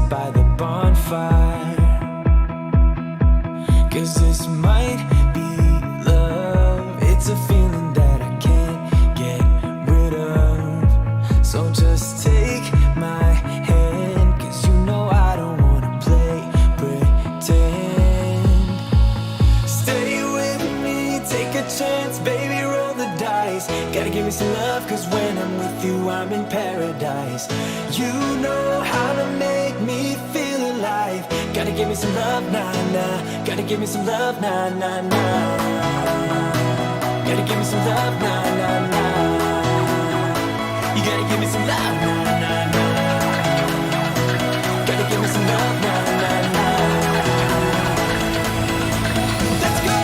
sit by the bonfire, 'cause this might be love. It's a feeling that I can't get rid of. So just take my hand, 'cause you know I don't wanna play pretend. Stay with me, take a chance, baby, roll the dice. Gotta give me some love, 'cause when I'm with you, I'm in paradise. You know how to make me feel alive. Gotta give me some love, nah, nah. Gotta give me some love, nah, nah, nah. Gotta give me some love, nah, nah, nah. You gotta give me some love, nah, nah, nah. Gotta give me some love, nah, nah, nah. Let's go!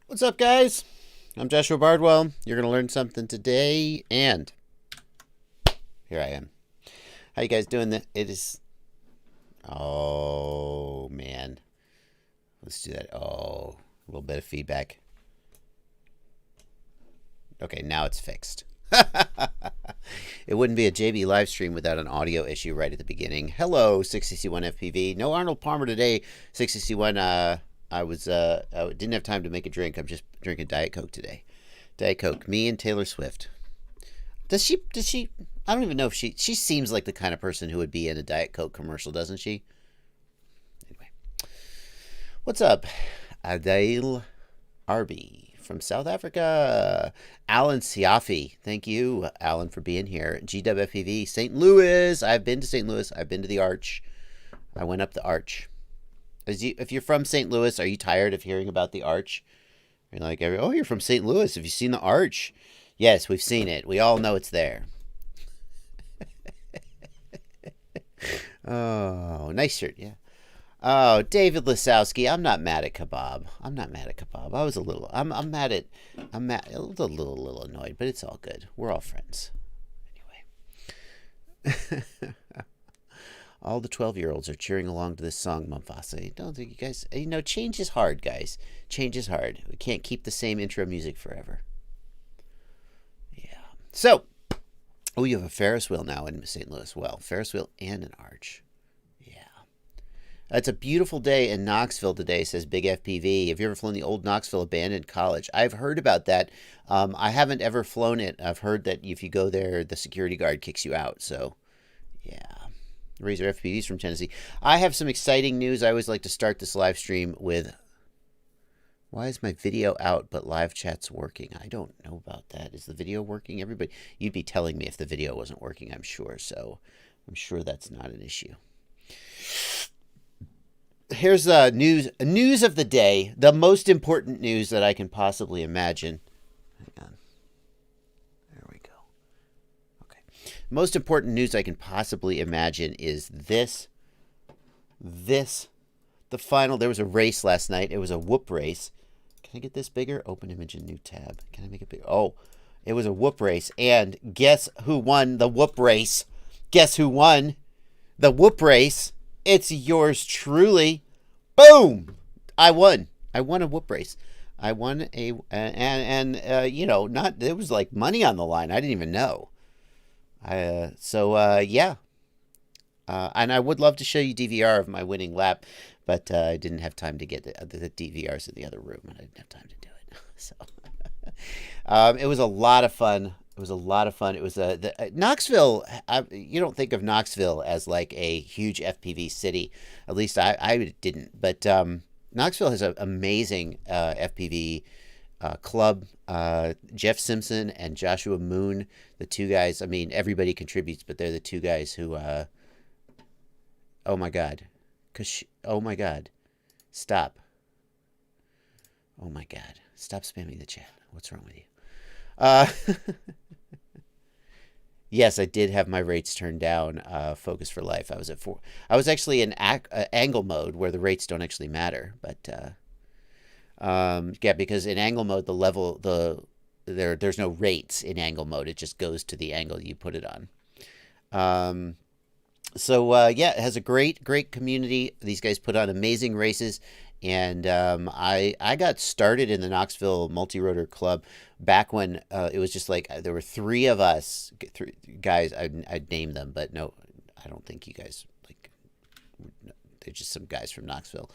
What's up, guys? I'm Joshua Bardwell. You're going to learn something today, and here I am. How you guys doing? It is... Oh, man. Let's do that. Oh, a little bit of feedback. Okay, now it's fixed. It wouldn't be a JB live stream without an audio issue right at the beginning. Hello, 661 FPV. No Arnold Palmer today. 661, I didn't have time to make a drink. I'm just drinking Diet Coke today. Diet Coke. Me and Taylor Swift. Does she, I don't even know if she seems like the kind of person who would be in a Diet Coke commercial, doesn't she? Anyway. What's up? Adail Arby from South Africa. Alan Siafi. Thank you, Alan, for being here. GWFPV. St. Louis. I've been to St. Louis. I've been to the Arch. I went up the Arch. If you're from St. Louis, are you tired of hearing about the Arch? You're like, oh, you're from St. Louis. Have you seen the Arch? Yes, we've seen it. We all know it's there. Oh, nice shirt, yeah. Oh, David Lisowski. I'm not mad at kebab. I'm not mad at kebab. I was a little. I'm mad. A little annoyed, but it's all good. We're all friends. Anyway. All the 12-year-olds are cheering along to this song, Mufasa. Don't think you guys... change is hard, guys. Change is hard. We can't keep the same intro music forever. Yeah. So, you have a Ferris wheel now in St. Louis. Well, Ferris wheel and an Arch. Yeah. It's a beautiful day in Knoxville today, says Big FPV. Have you ever flown the old Knoxville abandoned college? I've heard about that. I haven't ever flown it. I've heard that if you go there, the security guard kicks you out. So, yeah. Razor FPVs from Tennessee. I have some exciting news. I always like to start this live stream with Why is my video out but live chat's working? I don't know about that. Is the video working? Everybody, you'd be telling me if the video wasn't working, I'm sure. So I'm sure that's not an issue. Here's news of the day. The most important news that I can possibly imagine. Hang on. There we go. Okay. Most important news I can possibly imagine is this. The final. There was a race last night. It was a whoop race. Can I get this bigger? Open image in new tab. Can I make it bigger? Oh, it was a whoop race. And guess who won the whoop race? Guess who won the whoop race? It's yours truly. Boom! I won. I won a whoop race. I won you know, not, there was like money on the line. I didn't even know. Yeah. And I would love to show you DVR of my winning lap, but I didn't have time to get the DVRs in the other room, and I didn't have time to do it. So it was a lot of fun. It was a lot of fun. It was Knoxville. You don't think of Knoxville as like a huge FPV city. At least I didn't. But Knoxville has an amazing FPV club. Jeff Simpson and Joshua Moon, the two guys. I mean, everybody contributes, but they're the two guys who. Oh my God. Oh my God. Stop. Oh my God. Stop spamming the chat. What's wrong with you? Yes, I did have my rates turned down. Focus for life. I was at 4. I was actually in angle mode where the rates don't actually matter. But yeah, because in angle mode, the level, there's no rates in angle mode. It just goes to the angle you put it on. Yeah, it has a great community. These guys put on amazing races. And I got started in the Knoxville Multi-Rotor Club back when it was just like there were 3 of us, 3 guys. I'd name them, but no, I don't think you guys like. They're just some guys from Knoxville,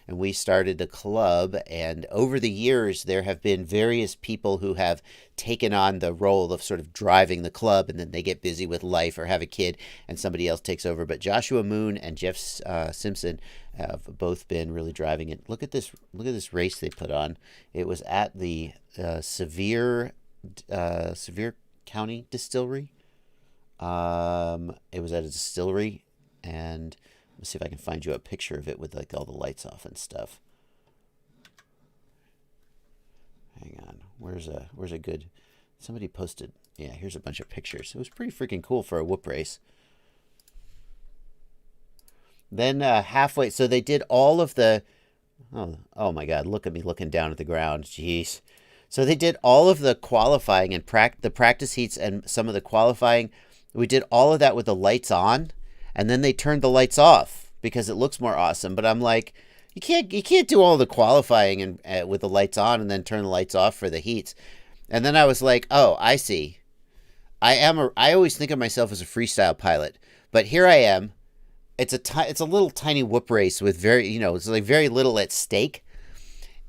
and we started the club. And over the years, there have been various people who have taken on the role of sort of driving the club, and then they get busy with life or have a kid, and somebody else takes over. But Joshua Moon and Jeff Simpson have both been really driving it. Look at this race they put on. It was at the Sevier County Distillery. It was at a distillery, and let's see if I can find you a picture of it with like all the lights off and stuff. Hang on. Where's a good? Somebody posted. Yeah, here's a bunch of pictures. It was pretty freaking cool for a whoop race. Then halfway, so they did all of the. Oh my God! Look at me looking down at the ground. Jeez. So they did all of the qualifying and the practice heats and some of the qualifying. We did all of that with the lights on, and then they turned the lights off because it looks more awesome. But I'm like, you can't do all the qualifying and with the lights on and then turn the lights off for the heats. And then I was like, oh, I see. I always think of myself as a freestyle pilot, but here I am. It's a little tiny whoop race with it's like very little at stake.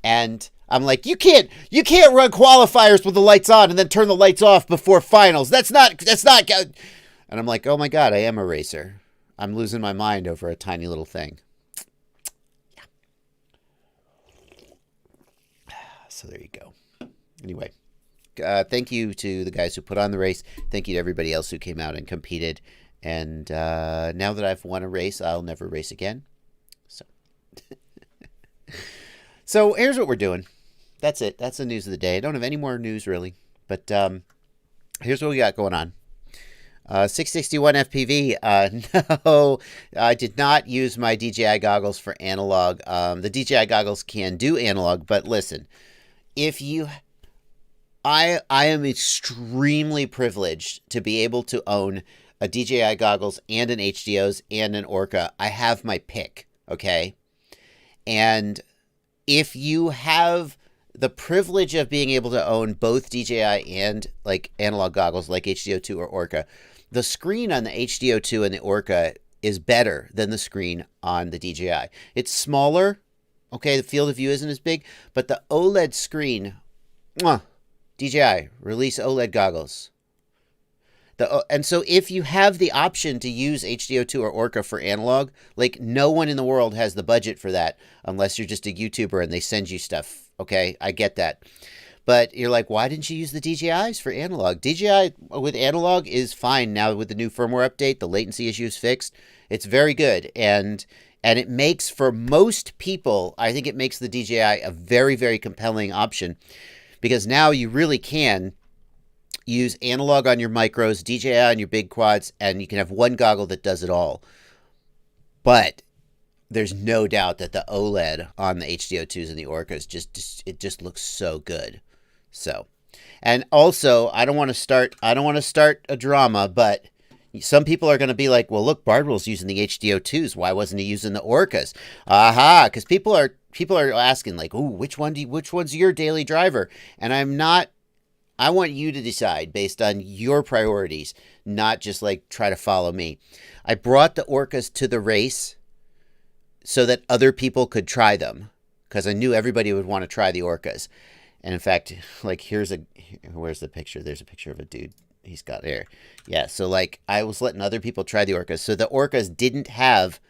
And I'm like, you can't run qualifiers with the lights on and then turn the lights off before finals. That's not good. And I'm like, oh my God, I am a racer. I'm losing my mind over a tiny little thing. Yeah. So there you go. Anyway, thank you to the guys who put on the race. Thank you to everybody else who came out and competed. And now that I've won a race, I'll never race again. So here's what we're doing. That's it. That's the news of the day. I don't have any more news really, but here's what we got going on. 661 FPV. No, I did not use my DJI goggles for analog. The DJI goggles can do analog, but listen, I am extremely privileged to be able to own a DJI goggles and an HDOs and an Orca. I have my pick, okay? And if you have the privilege of being able to own both DJI and like analog goggles like HDO2 or Orca, the screen on the HDO2 and the Orca is better than the screen on the DJI. It's smaller, okay? The field of view isn't as big, but the OLED screen, DJI, release OLED goggles. And so if you have the option to use HDO2 or Orca for analog, like no one in the world has the budget for that unless you're just a YouTuber and they send you stuff Okay, I get that. But you're like, why didn't you use the DJIs for analog? DJI with analog is fine now with the new firmware update. The latency issue is fixed. It's very good. And it makes, for most people, I think it makes the DJI a very, very compelling option, because now you really can use analog on your micros, DJI on your big quads, and you can have one goggle that does it all. But there's no doubt that the OLED on the HDO2s and the Orcas just looks so good. So, and also, I don't want to start a drama, but some people are going to be like, well, look, Bardwell's using the HDO2s. Why wasn't he using the Orcas? Aha, because people are asking like, ooh, which one's your daily driver? And I want you to decide based on your priorities, not just like try to follow me. I brought the Orcas to the race so that other people could try them, because I knew everybody would want to try the Orcas. And in fact, like, where's the picture? There's a picture of a dude. He's got there. Yeah, so like I was letting other people try the Orcas. So the Orcas didn't have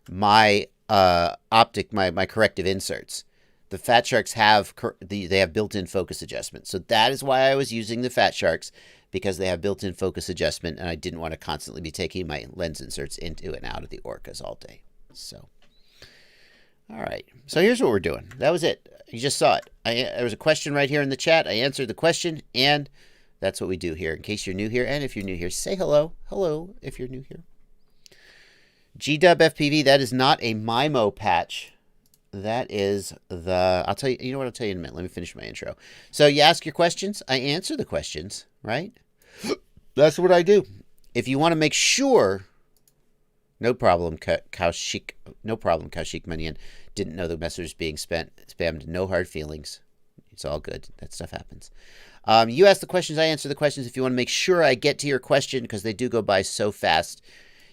my my corrective inserts. The Fat Sharks have they have built-in focus adjustment. So that is why I was using the Fat Sharks, because they have built-in focus adjustment, and I didn't want to constantly be taking my lens inserts into and out of the Orcas all day. So, all right. So here's what we're doing. That was it. You just saw it. There was a question right here in the chat. I answered the question, and that's what we do here. In case you're new here, and if you're new here, say hello. Hello if you're new here. GWFPV, that is not a MIMO patch. That is I'll tell you, you know what, I'll tell you in a minute. Let me finish my intro. So you ask your questions, I answer the questions, right? That's what I do. If you want to make sure, no problem, Kaushik Manian. Didn't know the message was being spammed. No hard feelings. It's all good. That stuff happens. You ask the questions, I answer the questions. If you want to make sure I get to your question, because they do go by so fast,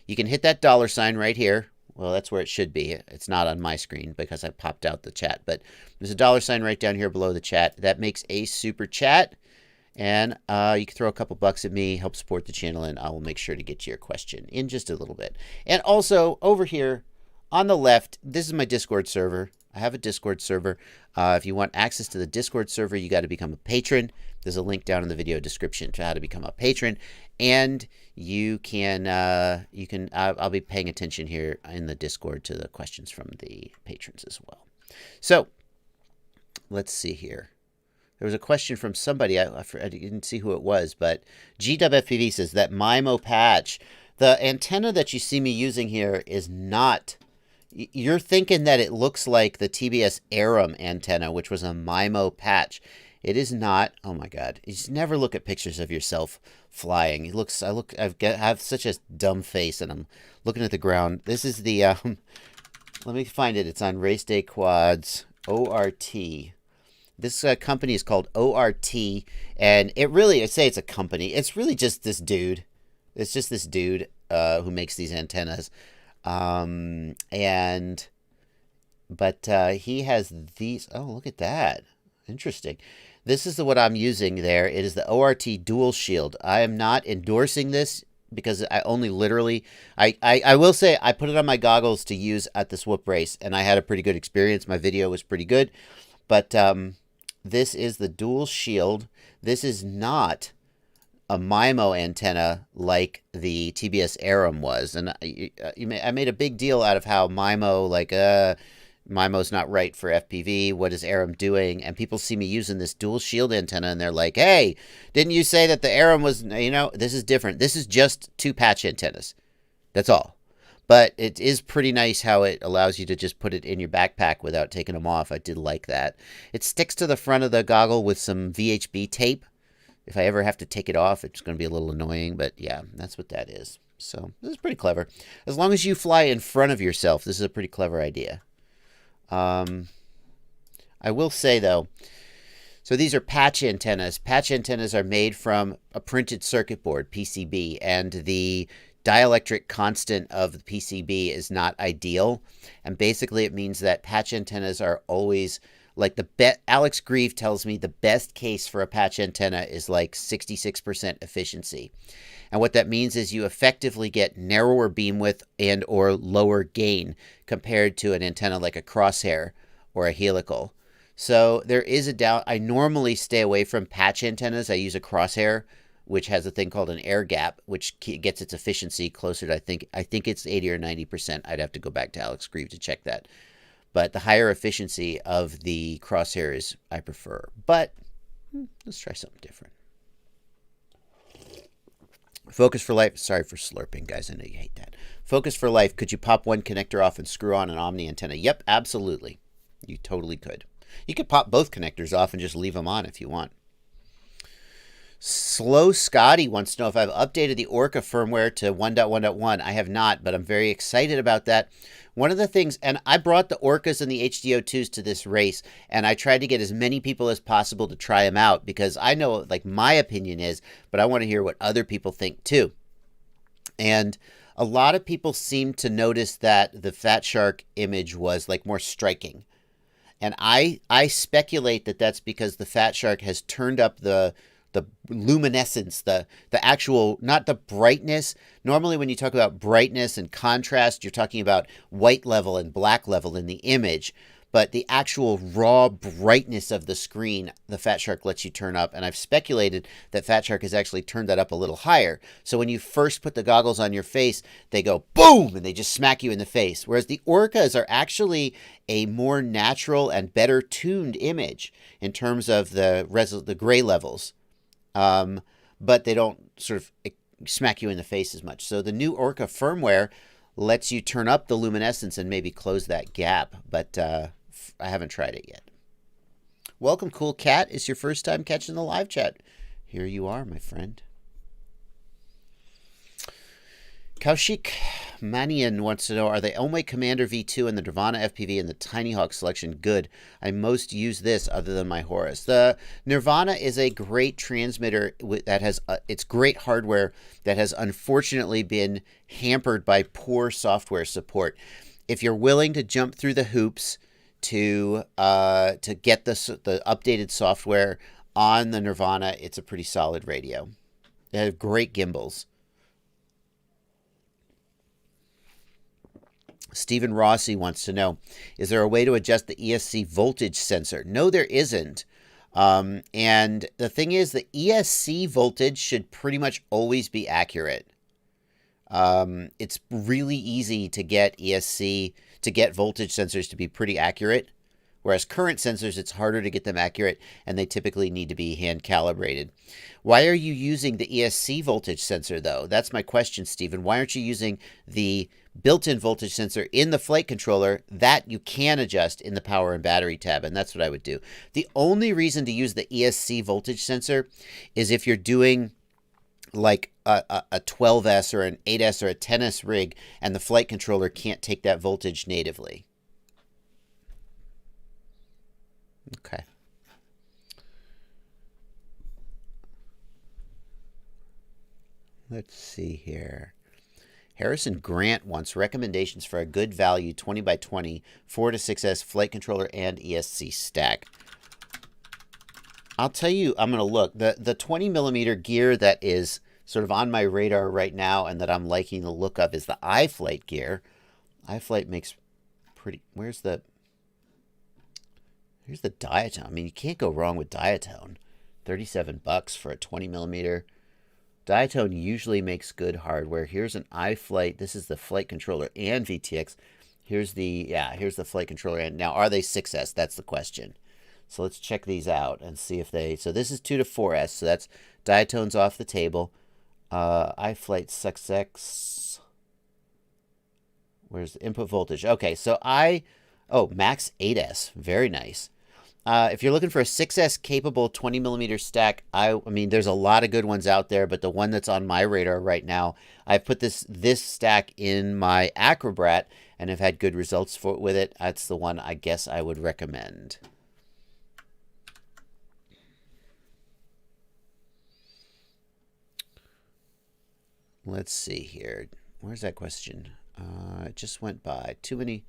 you can hit that $ right here. Well, that's where it should be. It's not on my screen because I popped out the chat. But there's a $ right down here below the chat. That makes a super chat. And you can throw a couple bucks at me, help support the channel, and I will make sure to get to your question in just a little bit. And also, over here on the left, this is my Discord server. I have a Discord server. If you want access to the Discord server, you got to become a patron. There's a link down in the video description to how to become a patron. And you can, I'll be paying attention here in the Discord to the questions from the patrons as well. So, let's see here. There was a question from somebody, I didn't see who it was, but GWFPV says that MIMO patch, the antenna that you see me using here is not, you're thinking that it looks like the TBS Aram antenna, which was a MIMO patch. It is not. Oh my God. You just never look at pictures of yourself flying. I have such a dumb face, and I'm looking at the ground. This is the, let me find it. It's on Race Day Quads, ORT. This company is called ORT, and I say it's a company. It's really just this dude. It's just this dude who makes these antennas. But he has these. Oh, look at that. Interesting. This is what I'm using there. It is the ORT Dual Shield. I am not endorsing this because I only literally, I will say I put it on my goggles to use at this whoop race, and I had a pretty good experience. My video was pretty good. But this is the Dual Shield. This is not a MIMO antenna like the TBS Aram was. And I made a big deal out of how MIMO, like, MIMO's not right for FPV. What is Aram doing? And people see me using this Dual Shield antenna, and they're like, hey, didn't you say that the Aram was, this is different. This is just 2 patch antennas. That's all. But it is pretty nice how it allows you to just put it in your backpack without taking them off. I did like that. It sticks to the front of the goggle with some VHB tape. If I ever have to take it off, it's going to be a little annoying. But yeah, that's what that is. So this is pretty clever. As long as you fly in front of yourself, this is a pretty clever idea. I will say, though, so these are patch antennas. Patch antennas are made from a printed circuit board, PCB, and the dielectric constant of the PCB is not ideal. And basically it means that patch antennas are always like Alex Grieve tells me the best case for a patch antenna is like 66% efficiency. And what that means is you effectively get narrower beam width and or lower gain compared to an antenna like a crosshair or a helical. So there is a doubt. I normally stay away from patch antennas. I use a crosshair, which has a thing called an air gap, which gets its efficiency closer to, I think it's 80 or 90%. I'd have to go back to Alex Grieve to check that. But the higher efficiency of the crosshairs I prefer. But let's try something different. Focus for life. Sorry for slurping, guys. I know you hate that. Focus for life. Could you pop one connector off and screw on an Omni antenna? Yep, absolutely. You totally could. You could pop both connectors off and just leave them on if you want. Slow Scotty wants to know if I've updated the Orca firmware to 1.1.1. I have not, but I'm very excited about that. One of the things, and I brought the Orcas and the HDO2s to this race, and I tried to get as many people as possible to try them out because I know, like, my opinion is, but I want to hear what other people think too. And a lot of people seem to notice that the Fat Shark image was, like, more striking. And I speculate that that's because the Fat Shark has turned up the luminescence, the actual, not the brightness. Normally when you talk about brightness and contrast, you're talking about white level and black level in the image. But the actual raw brightness of the screen, the Fat Shark lets you turn up. And I've speculated that Fat Shark has actually turned that up a little higher. So when you first put the goggles on your face, they go boom, and they just smack you in the face. Whereas the Orcas are actually a more natural and better tuned image in terms of the gray levels. But they don't sort of smack you in the face as much. So the new Orca firmware lets you turn up the luminescence and maybe close that gap. But I haven't tried it yet. Welcome, Cool Cat. It's your first time catching the live chat. Here you are, my friend. Kaushik Manian wants to know, are the Elmway Commander V2 and the Nirvana FPV and the Tiny Hawk selection good? I most use this other than my Horus. The Nirvana is a great transmitter that has, it's great hardware that has unfortunately been hampered by poor software support. If you're willing to jump through the hoops to get the updated software on the Nirvana, it's a pretty solid radio. They have great gimbals. Stephen Rossi wants to know, is there a way to adjust the ESC voltage sensor? No, there isn't. And the thing is, the ESC voltage should pretty much always be accurate. It's really easy to get ESC, to get voltage sensors to be pretty accurate. Whereas current sensors, it's harder to get them accurate, and they typically need to be hand calibrated. Why are you using the ESC voltage sensor, though? That's my question, Stephen. Why aren't you using the built-in voltage sensor in the flight controller that you can adjust in the power and battery tab? And that's what I would do. The only reason to use the ESC voltage sensor is if you're doing like a 12S or an 8S or a 10S rig, and the flight controller can't take that voltage natively. Okay. Let's see here. Harrison Grant wants recommendations for a good value 20x20 4 to 6S flight controller and ESC stack. I'll tell you, I'm going to look. The 20 millimeter gear that is sort of on my radar right now and that I'm liking the look of is the iFlight gear. iFlight makes pretty... Here's the diatone. I mean, you can't go wrong with diatone. $37 for a 20 millimeter. Diatone usually makes good hardware. Here's an iFlight. This is the flight controller and VTX. Here's the flight controller. And now, are they 6S? That's the question. So let's check these out and see if they... So this is 2 to 4S. So that's diatone's off the table. iFlight 6X. Where's the input voltage? Okay, so oh, Max 8S. Very nice. If you're looking for a 6S capable 20 millimeter stack, I mean, there's a lot of good ones out there, but the one that's on my radar right now, I've put this stack in my Acrobrat and have had good results with it. That's the one I guess I would recommend. Let's see here. Where's that question? It just went by. Too many...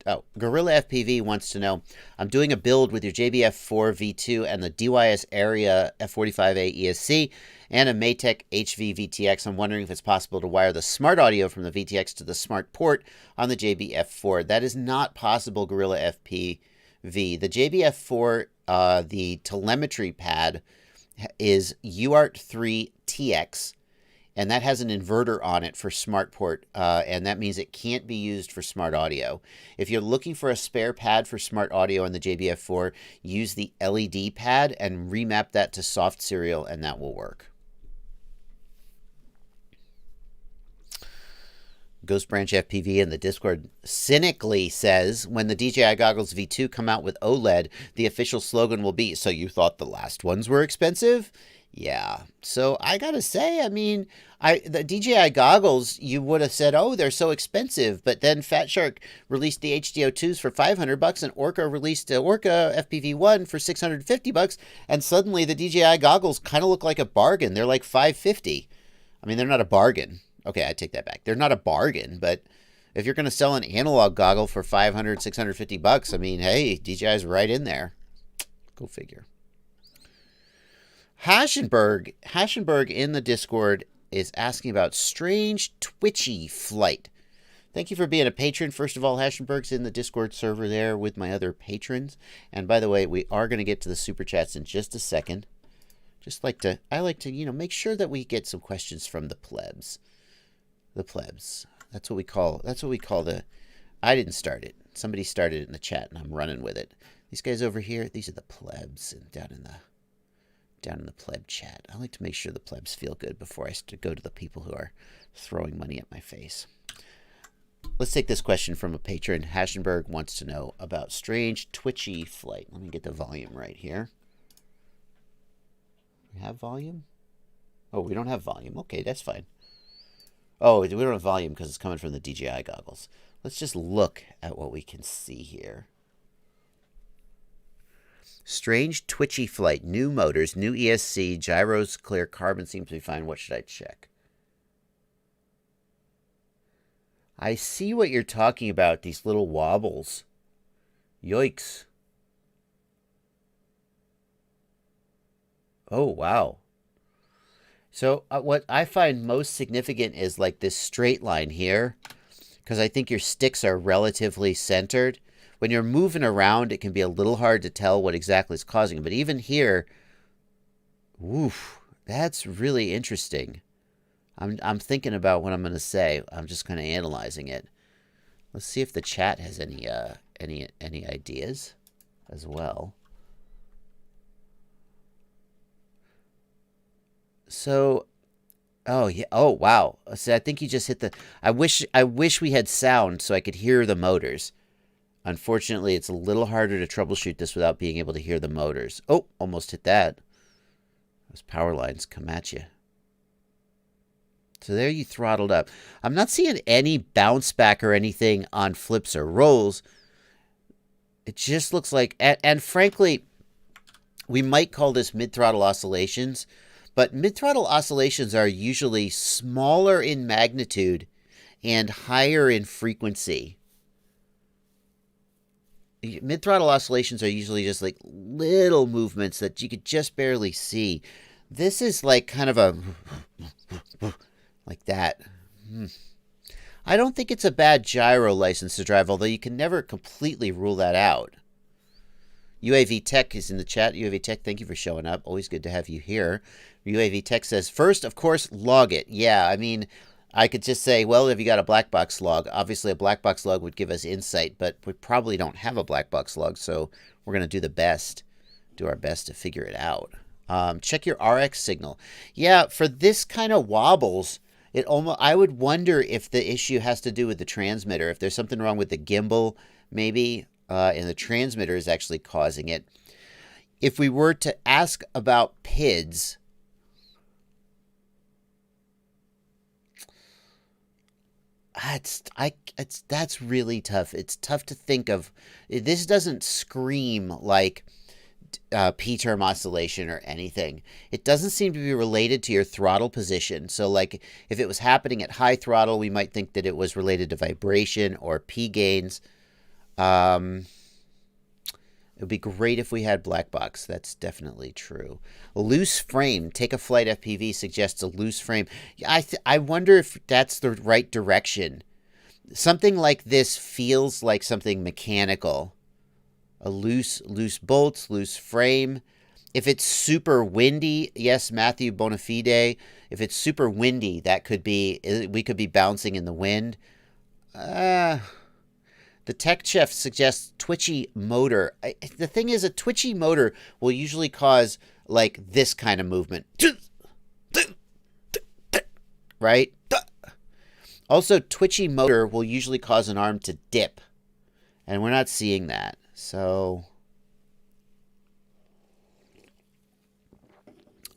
Oh, Gorilla FPV wants to know, I'm doing a build with your JBF4 V2 and the DYS Area F45A ESC and a Maytech HV VTX. I'm wondering if it's possible to wire the smart audio from the VTX to the smart port on the JBF4. That is not possible, Gorilla FPV. The JBF4, the telemetry pad is UART3TX, and that has an inverter on it for SmartPort, and that means it can't be used for smart audio. If you're looking for a spare pad for smart audio on the JBF4, use the LED pad and remap that to soft serial, and that will work. Ghost Branch FPV in the Discord cynically says, when the DJI Goggles V2 come out with OLED, the official slogan will be, "So you thought the last ones were expensive?" Yeah. So I gotta say, I mean, the DJI Goggles, you would have said, oh, they're so expensive, but then Fat Shark released the HDO2s for $500, and Orca released Orca FPV1 for $650, and suddenly the DJI Goggles kind of look like a bargain. They're like $550. I mean, they're not a bargain. Okay, I take that back. They're not a bargain, but if you're going to sell an analog goggle for $500, $650, I mean, hey, DJI's right in there. Go figure. Haschenberg in the Discord is asking about strange twitchy flight. Thank you for being a patron. First of all, Haschenberg's in the Discord server there with my other patrons. And by the way, we are going to get to the super chats in just a second. I like to, make sure that we get some questions from the plebs. The plebs. That's what we call the, I didn't start it. Somebody started it in the chat and I'm running with it. These guys over here, these are the plebs, and down in the pleb chat. I like to make sure the plebs feel good before I go to the people who are throwing money at my face. Let's take this question from a patron. Haschenberg wants to know about strange twitchy flight. Let me get the volume right here. We have volume? Oh, we don't have volume. Okay, that's fine. Oh, we don't have volume because it's coming from the DJI goggles. Let's just look at what we can see here. Strange twitchy flight. New motors, new ESC, gyros clear, carbon seems to be fine. What should I check? I see what you're talking about, these little wobbles. Yikes. Oh, wow. So what I find most significant is like this straight line here, because I think your sticks are relatively centered. When you're moving around, it can be a little hard to tell what exactly is causing it. But even here, woof, that's really interesting. I'm thinking about what I'm going to say. I'm just kind of analyzing it. Let's see if the chat has any ideas as well. So, oh yeah, oh wow. So I think you just hit the. I wish we had sound so I could hear the motors. Unfortunately, it's a little harder to troubleshoot this without being able to hear the motors. Oh, almost hit that. Those power lines come at you. So there you throttled up. I'm not seeing any bounce back or anything on flips or rolls. It just looks like, and frankly, we might call this mid-throttle oscillations, but mid-throttle oscillations are usually smaller in magnitude and higher in frequency. Mid-throttle oscillations are usually just like little movements that you could just barely see. This is like kind of a like that. I don't think it's a bad gyro license to drive, although you can never completely rule that out. UAV Tech is in the chat. UAV Tech, thank you for showing up. Always good to have you here. UAV Tech says, first, of course, log it. Yeah, I mean, I could just say, well, have you got a black box log? Obviously, a black box log would give us insight, but we probably don't have a black box log, so we're going to do our best to figure it out. Check your RX signal. Yeah, for this kind of wobbles, I would wonder if the issue has to do with the transmitter. If there's something wrong with the gimbal, maybe, and the transmitter is actually causing it. If we were to ask about PIDs, that's really tough. It's tough to think of. This doesn't scream like P-term oscillation or anything. It doesn't seem to be related to your throttle position. So like if it was happening at high throttle, we might think that it was related to vibration or P gains. It would be great if we had black box. That's definitely true. Loose frame. Take a Flight FPV suggests a loose frame. I wonder if that's the right direction. Something like this feels like something mechanical. loose bolts, loose frame. If it's super windy, yes, Matthew Bonafide. If it's super windy, we could be bouncing in the wind. The tech chef suggests twitchy motor. The thing is, a twitchy motor will usually cause like this kind of movement. Right? Also, twitchy motor will usually cause an arm to dip. And we're not seeing that. So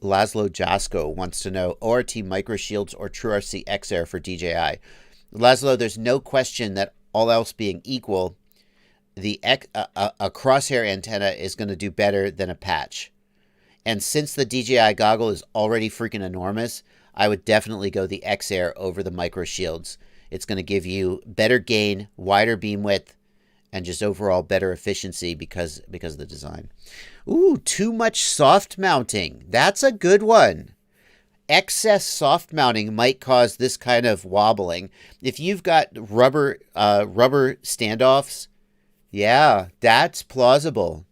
Laszlo Jasko wants to know ORT microshields or TrueRC X-Air for DJI. Laszlo, there's no question that all else being equal, a crosshair antenna is going to do better than a patch. And since the DJI goggle is already freaking enormous, I would definitely go the X-Air over the microshields. It's going to give you better gain, wider beam width, and just overall better efficiency because of the design. Ooh, too much soft mounting. That's a good one. Excess soft mounting might cause this kind of wobbling. If you've got rubber standoffs, yeah, that's plausible.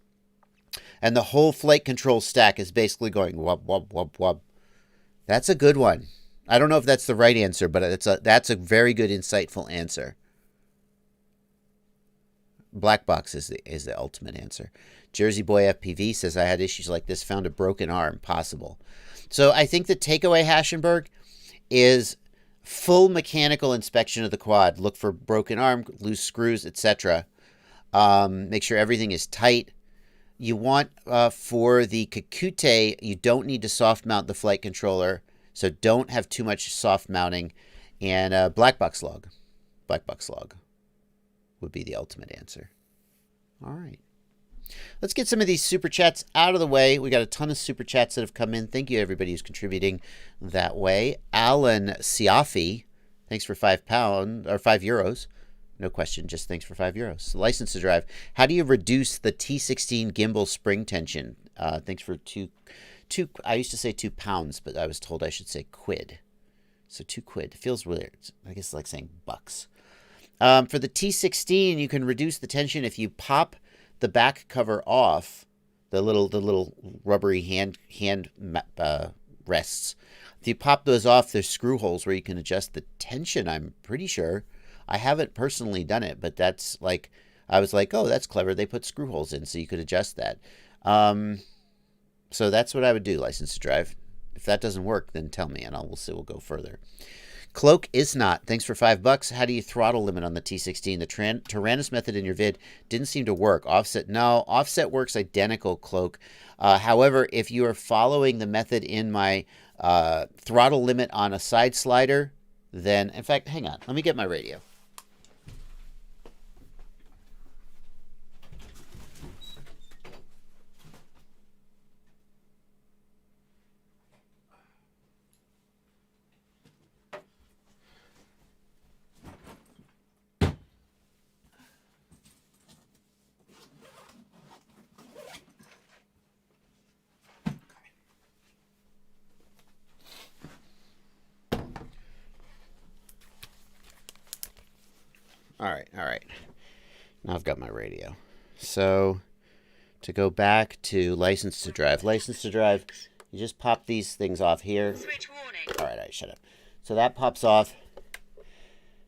And the whole flight control stack is basically going wub, wub, wub, wub. That's a good one. I don't know if that's the right answer, but that's a very good, insightful answer. Black box is the ultimate answer. Jersey Boy FPV says, I had issues like this, found a broken arm, possible. So I think the takeaway, Haschenberg, is full mechanical inspection of the quad. Look for broken arm, loose screws, etc. Make sure everything is tight. You want, for the Kakute, you don't need to soft mount the flight controller, so don't have too much soft mounting. And black box log would be the ultimate answer. All right. Let's get some of these super chats out of the way. We got a ton of super chats that have come in. Thank you, everybody who's contributing that way. Alan Siafi, thanks for €5. No question, just thanks for €5. License to drive. How do you reduce the T16 gimbal spring tension? Thanks for two. I used to say £2, but I was told I should say quid. So £2. It feels weird. I guess it's like saying bucks. For the T16, you can reduce the tension if you pop the back cover off, the little rubbery hand rests. If you pop those off, there's screw holes where you can adjust the tension, I'm pretty sure. I haven't personally done it, but that's like, I was like, oh, that's clever. They put screw holes in so you could adjust that. So that's what I would do, license to drive. If that doesn't work, then tell me and we'll go further. Cloak is not. Thanks for $5. How do you throttle limit on the T16? The Tyrannus method in your vid didn't seem to work. Offset, no. Offset works identical, Cloak. However, if you are following the method in my throttle limit on a side slider, then, in fact, hang on. Let me get my radio. All right. Now I've got my radio. So to go back to license to drive, you just pop these things off here. Switch warning. All right, shut up. So that pops off,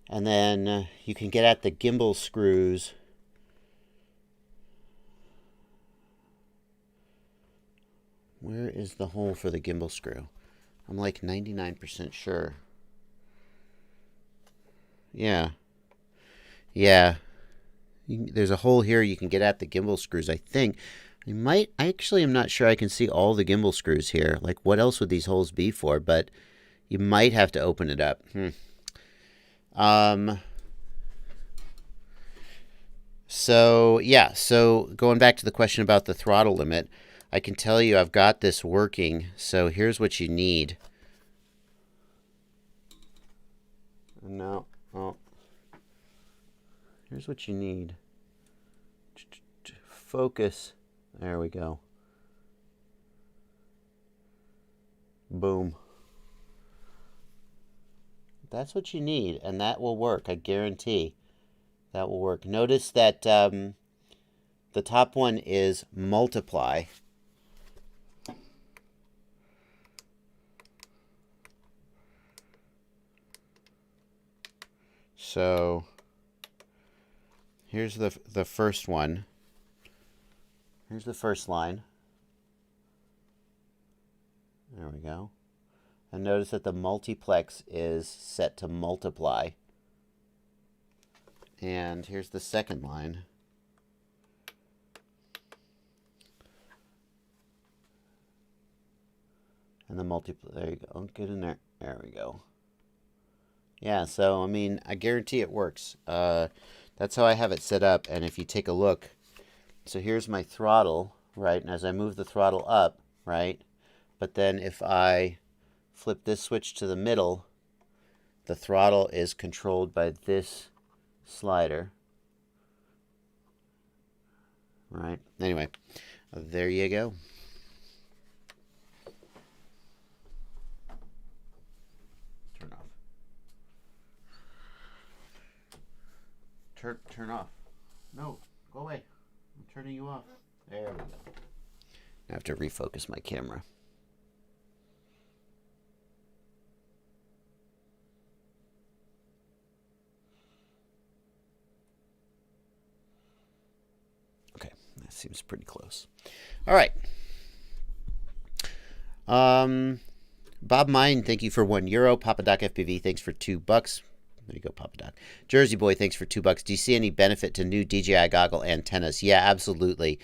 and then you can get at the gimbal screws. Where is the hole for the gimbal screw? I'm like 99% sure. Yeah. There's a hole here you can get at the gimbal screws, I think. I actually am not sure I can see all the gimbal screws here. Like, what else would these holes be for? But you might have to open it up. So going back to the question about the throttle limit, I can tell you I've got this working. So here's what you need. No. Oh. Here's what you need. Focus. There we go. Boom. That's what you need, and that will work. I guarantee that will work. Notice that The top one is multiply. So here's the first one. Here's the first line. There we go. And notice that the multiplex is set to multiply. And here's the second line. And the multiply, there you go. Get in there. There we go. Yeah, so, I mean, I guarantee it works. That's how I have it set up. And if you take a look, so here's my throttle, right? And as I move the throttle up, right? But then if I flip this switch to the middle, the throttle is controlled by this slider. Right? Anyway, there you go. Turn off. Turn off. No, go away. I'm turning you off. There we go. I have to refocus my camera. Okay, that seems pretty close. All right. Bob Mine, thank you for €1. Papa Doc FPV, thanks for $2. There you go, Papa Doc. Jersey Boy, thanks for $2. Do you see any benefit to new DJI Goggle antennas? Yeah, absolutely.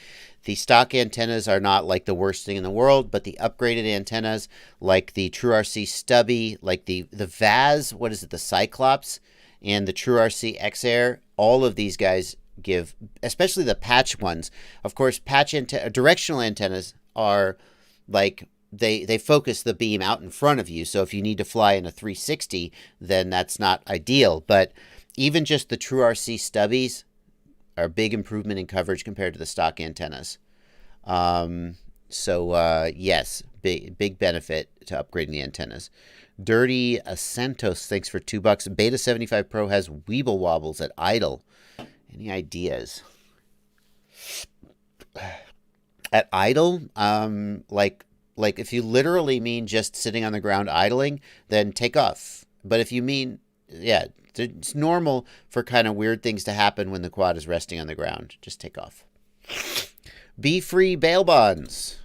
The stock antennas are not like the worst thing in the world, but the upgraded antennas, like the TrueRC Stubby, like the Vaz, what is it, the Cyclops, and the TrueRC X-Air, all of these guys give, especially the patch ones. Of course, directional antennas are like, they focus the beam out in front of you. So if you need to fly in a 360, then that's not ideal. But even just the TrueRC Stubbies are a big improvement in coverage compared to the stock antennas. Yes, big benefit to upgrading the antennas. Dirty Santos, thanks for $2. Beta 75 Pro has Weeble Wobbles at idle. Any ideas? At idle, like if you literally mean just sitting on the ground idling, then take off. But if you mean, yeah, it's normal for kind of weird things to happen when the quad is resting on the ground. Just take off. Be Free Bail Bonds.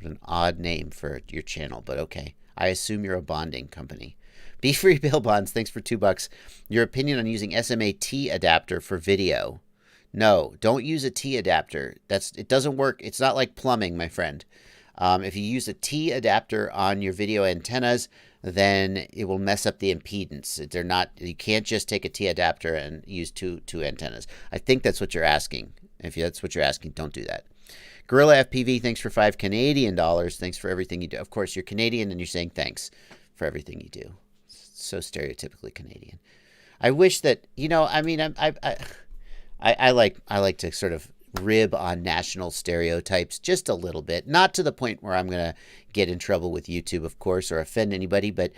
What an odd name for your channel, but okay. I assume you're a bonding company. Be Free Bail Bonds, thanks for $2. Your opinion on using SMA T adapter for video. No, don't use a T adapter. It doesn't work. It's not like plumbing, my friend. If you use a T adapter on your video antennas, then it will mess up the impedance. They're not. You can't just take a T adapter and use two antennas. I think that's what you're asking. If that's what you're asking, don't do that. Gorilla FPV, thanks for $5 Canadian. Thanks for everything you do. Of course, you're Canadian and you're saying thanks for everything you do. So stereotypically Canadian. I wish that, I mean, I like to sort of rib on national stereotypes just a little bit, not to the point where I'm going to get in trouble with YouTube, of course, or offend anybody, but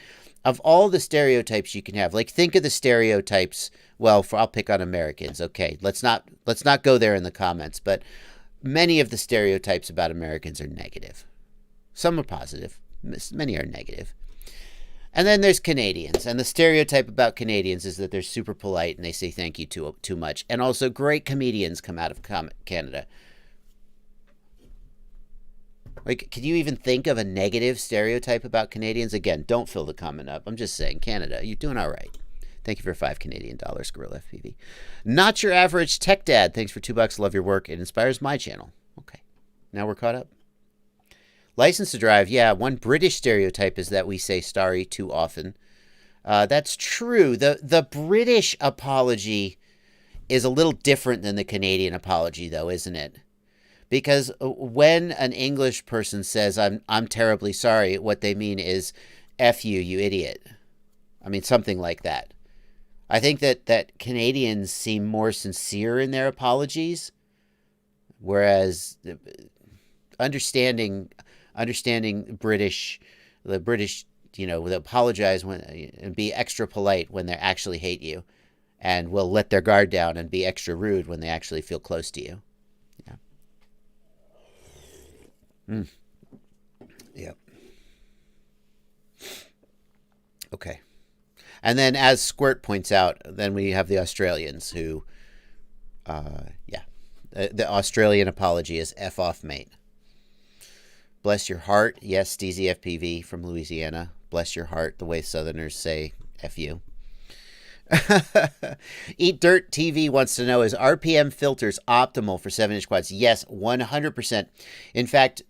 of all the stereotypes you can have, like think of the stereotypes, well, I'll pick on Americans. Okay, let's not go there in the comments, but many of the stereotypes about Americans are negative. Some are positive, many are negative. And then there's Canadians, and the stereotype about Canadians is that they're super polite and they say thank you too much. And also great comedians come out of Canada. Like, can you even think of a negative stereotype about Canadians? Again, don't fill the comment up. I'm just saying, Canada, you're doing all right. Thank you for $5 Canadian, Gorilla FPV. Not Your Average Tech Dad, thanks for $2. Love your work. It inspires my channel. Okay, now we're caught up. License to Drive, yeah, one British stereotype is that we say sorry too often. That's true. The British apology is a little different than the Canadian apology, though, isn't it? Because when an English person says, I'm terribly sorry, what they mean is, F you, you idiot. I mean, something like that. I think that Canadians seem more sincere in their apologies, whereas understanding the British, will apologize and be extra polite when they actually hate you, and will let their guard down and be extra rude when they actually feel close to you. Mm. Yep. Okay. And then, as Squirt points out, then we have the Australians who, yeah. The Australian apology is F off, mate. Bless your heart. Yes, DZFPV from Louisiana. Bless your heart, the way Southerners say F you. Eat Dirt TV wants to know, is RPM filters optimal for 7-inch quads? Yes, 100%. In fact,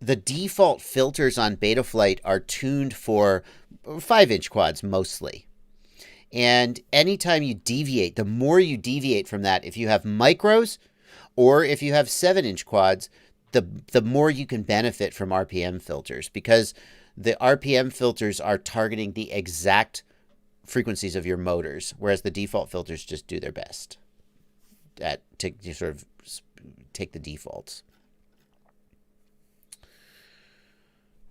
the default filters on Betaflight are tuned for 5-inch quads mostly. And anytime you deviate, the more you deviate from that, if you have micros or if you have 7-inch quads, the more you can benefit from RPM filters, because the RPM filters are targeting the exact frequencies of your motors, whereas the default filters just do their best to sort of take the defaults.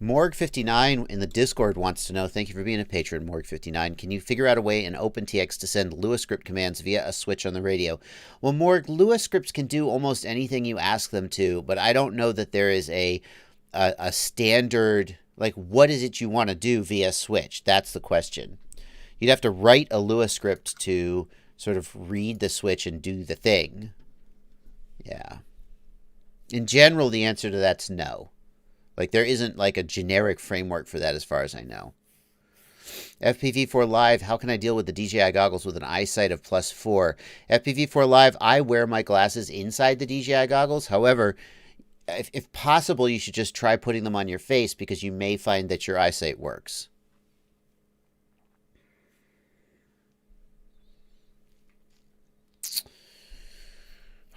Morg59 in the Discord wants to know, thank you for being a patron, Morg59. Can you figure out a way in OpenTX to send Lua script commands via a switch on the radio? Well, Morg, Lua scripts can do almost anything you ask them to, but I don't know that there is a standard, like, what is it you want to do via switch? That's the question. You'd have to write a Lua script to sort of read the switch and do the thing. Yeah. In general, the answer to that's no. Like, there isn't like a generic framework for that as far as I know. FPV4 Live, how can I deal with the DJI goggles with an eyesight of +4? FPV4 Live, I wear my glasses inside the DJI goggles. However, if possible, you should just try putting them on your face, because you may find that your eyesight works.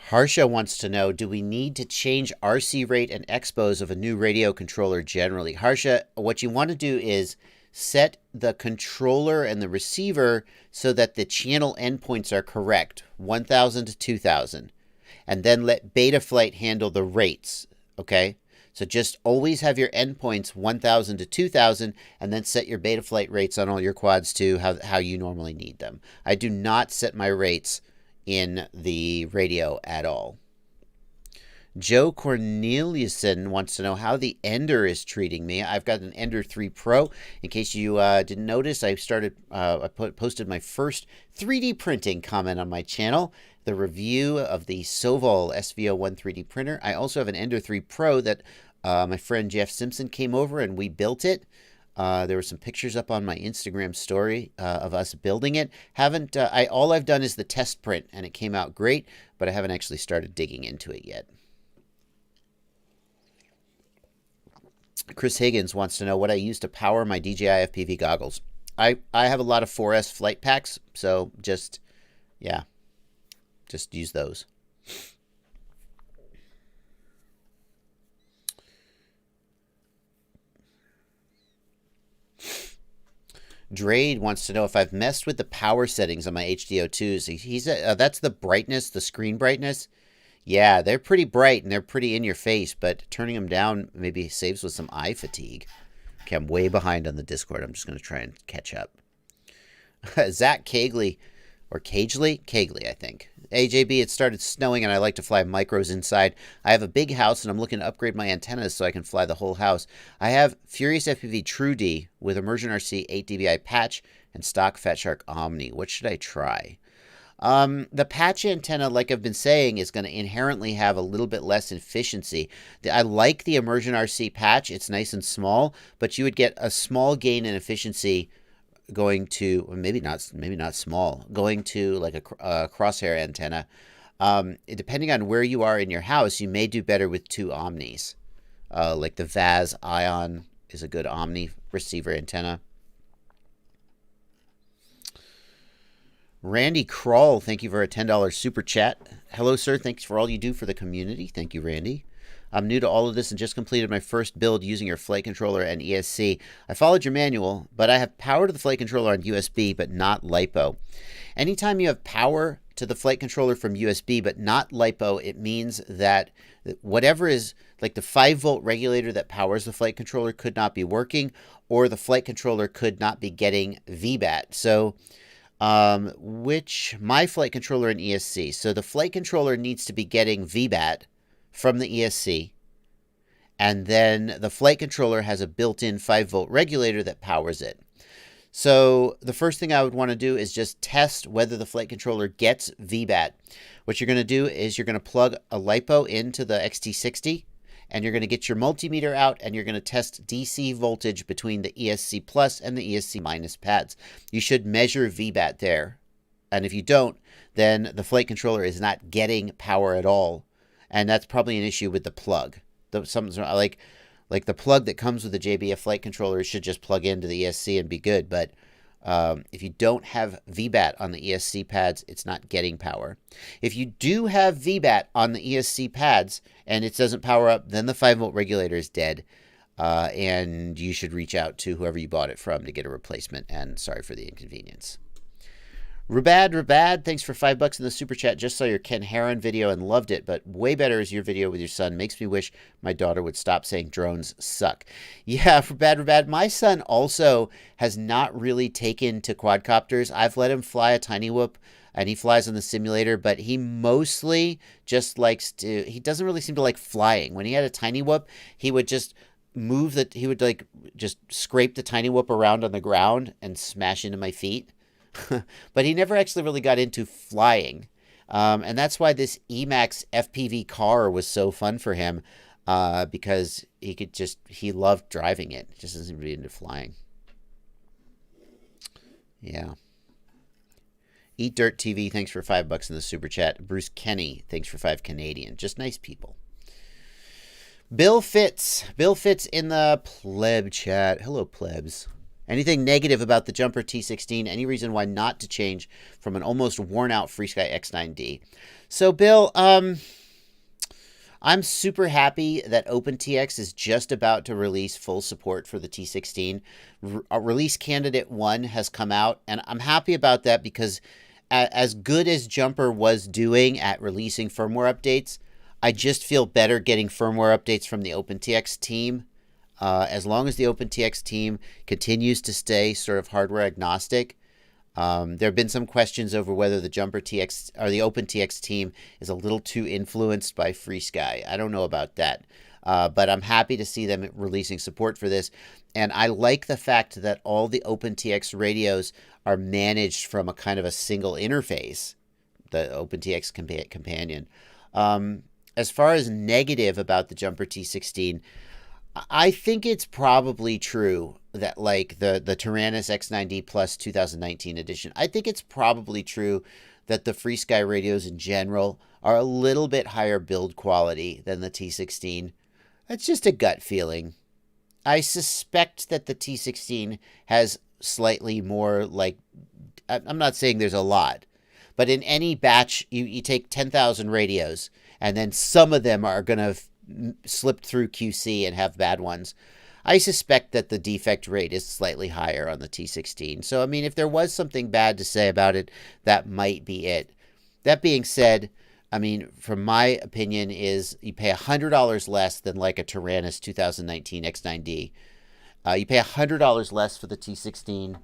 Harsha wants to know, do we need to change RC rate and expos of a new radio controller generally? Harsha, what you want to do is set the controller and the receiver so that the channel endpoints are correct, 1000 to 2000, and then let Betaflight handle the rates, okay? So just always have your endpoints 1000 to 2000, and then set your Betaflight rates on all your quads to how you normally need them. I do not set my rates in the radio at all. Joe Corneliuson wants to know how the Ender is treating me. I've got an Ender 3 Pro. In case you didn't notice, I posted my first 3D printing comment on my channel, the review of the Soval SVO1 3D printer. I also have an Ender 3 Pro that my friend Jeff Simpson came over and we built it. There were some pictures up on my Instagram story of us building it. All I've done is the test print, and it came out great, but I haven't actually started digging into it yet. Chris Higgins wants to know what I use to power my DJI FPV goggles. I have a lot of 4S flight packs, so just use those. Drade wants to know if I've messed with the power settings on my HDO2s. That's the brightness, the screen brightness. Yeah, they're pretty bright and they're pretty in your face, but turning them down maybe saves with some eye fatigue. Okay, I'm way behind on the Discord. I'm just going to try and catch up. Zach Cagley, or Cagley, I think. AJB, it started snowing and I like to fly micros inside. I have a big house and I'm looking to upgrade my antennas so I can fly the whole house. I have Furious FPV True D with Immersion RC 8 dBi patch and stock Fat Shark Omni. What should I try? The patch antenna, like I've been saying, is going to inherently have a little bit less efficiency. I like the Immersion RC patch. It's nice and small, but you would get a small gain in efficiency going to, maybe not small, going to like a crosshair antenna. Depending on where you are in your house, you may do better with 2 Omnis. Like the Vaz Ion is a good Omni receiver antenna. Randy Kroll, thank you for a $10 super chat. Hello, sir. Thanks for all you do for the community. Thank you, Randy. I'm new to all of this and just completed my first build using your flight controller and ESC. I followed your manual, but I have power to the flight controller on USB, but not LiPo. Anytime you have power to the flight controller from USB, but not LiPo, it means that whatever is like the 5-volt regulator that powers the flight controller could not be working, or the flight controller could not be getting VBAT. So my flight controller and ESC. So the flight controller needs to be getting VBAT from the ESC, And then the flight controller has a built-in 5-volt regulator that powers it. So the first thing I would want to do is just test whether the flight controller gets VBAT. What you're going to do is you're going to plug a LiPo into the XT60, and you're going to get your multimeter out, and you're going to test DC voltage between the ESC plus and the ESC minus pads. You should measure VBAT there. And if you don't, then the flight controller is not getting power at all. And that's probably an issue with the plug. Something's like the plug that comes with the JBF flight controller should just plug into the ESC and be good. But if you don't have VBAT on the ESC pads, it's not getting power. If you do have VBAT on the ESC pads and it doesn't power up, then the 5-volt regulator is dead. And you should reach out to whoever you bought it from to get a replacement. And sorry for the inconvenience. Rubad, thanks for $5 in the super chat. Just saw your Ken Heron video and loved it, but way better is your video with your son. Makes me wish my daughter would stop saying drones suck. Yeah, Rubad, my son also has not really taken to quadcopters. I've let him fly a Tiny Whoop, and he flies on the simulator, but he mostly just likes to, he doesn't really seem to like flying. When he had a Tiny Whoop, he would just he would like just scrape the Tiny Whoop around on the ground and smash into my feet. But he never actually really got into flying. And that's why this Emax FPV car was so fun for him, because he loved driving it. Just doesn't seem to be into flying. Yeah. Eat Dirt TV, thanks for $5 in the super chat. Bruce Kenny, thanks for 5 Canadian. Just nice people. Bill Fitz in the pleb chat. Hello, plebs. Anything negative about the Jumper T16? Any reason why not to change from an almost worn-out FrSky X9D? So, Bill, I'm super happy that OpenTX is just about to release full support for the T16. Release Candidate 1 has come out, and I'm happy about that because as good as Jumper was doing at releasing firmware updates, I just feel better getting firmware updates from the OpenTX team. As long as the OpenTX team continues to stay sort of hardware agnostic, there have been some questions over whether the Jumper TX or the OpenTX team is a little too influenced by FrSky. I don't know about that, but I'm happy to see them releasing support for this. And I like the fact that all the OpenTX radios are managed from a kind of a single interface, the OpenTX companion. As far as negative about the Jumper T16, I think it's probably true that, like, the Tyrannus X9D Plus 2019 edition, I think it's probably true that the FrSky radios in general are a little bit higher build quality than the T16. That's just a gut feeling. I suspect that the T16 has slightly more, like, I'm not saying there's a lot, but in any batch, you take 10,000 radios, and then some of them are going to slipped through QC and have bad ones. I suspect that the defect rate is slightly higher on the T16. So, I mean, if there was something bad to say about it, that might be it. That being said, I mean, from my opinion is you pay $100 less than like a Tyrannus 2019 X9D. You pay $100 less for the T16.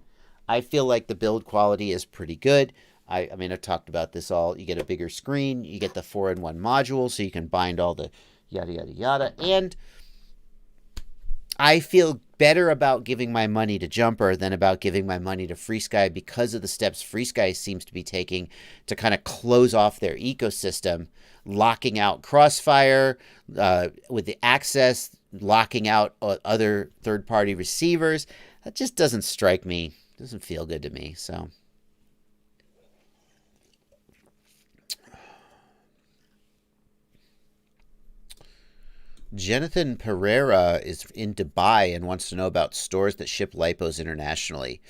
I feel like the build quality is pretty good. I mean, I've talked about this all. You get a bigger screen. You get the 4-in-1 module, so you can bind all the yada, yada, yada. And I feel better about giving my money to Jumper than about giving my money to FrSky because of the steps FrSky seems to be taking to kind of close off their ecosystem, locking out Crossfire with the access, locking out other third-party receivers. That just doesn't strike me. Doesn't feel good to me, so... Jonathan Pereira is in Dubai and wants to know about stores that ship LiPos internationally.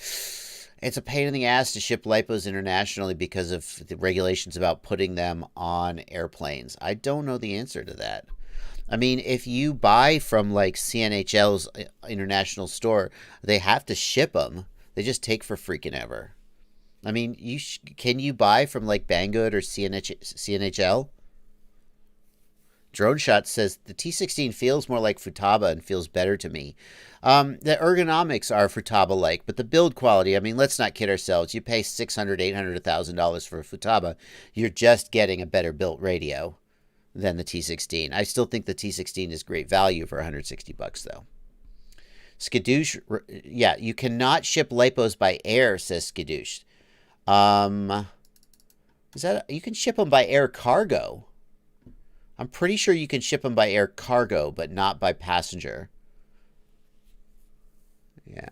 It's a pain in the ass to ship LiPos internationally because of the regulations about putting them on airplanes. I don't know the answer to that. I mean, if you buy from like CNHL's international store, they have to ship them. They just take for freaking ever. I mean, can you buy from like Banggood or CNHL? Drone Shot says the T16 feels more like Futaba and feels better to me. The ergonomics are Futaba-like, but the build quality, I mean, let's not kid ourselves. You pay $600, $800, $1,000 for a Futaba, you're just getting a better built radio. than the T16. I still think the T16 is great value for $160 though. Skadoosh, yeah, you cannot ship lipos by air, says Skadoosh. Is that you can ship them by air cargo? I'm pretty sure you can ship them by air cargo, but not by passenger. Yeah.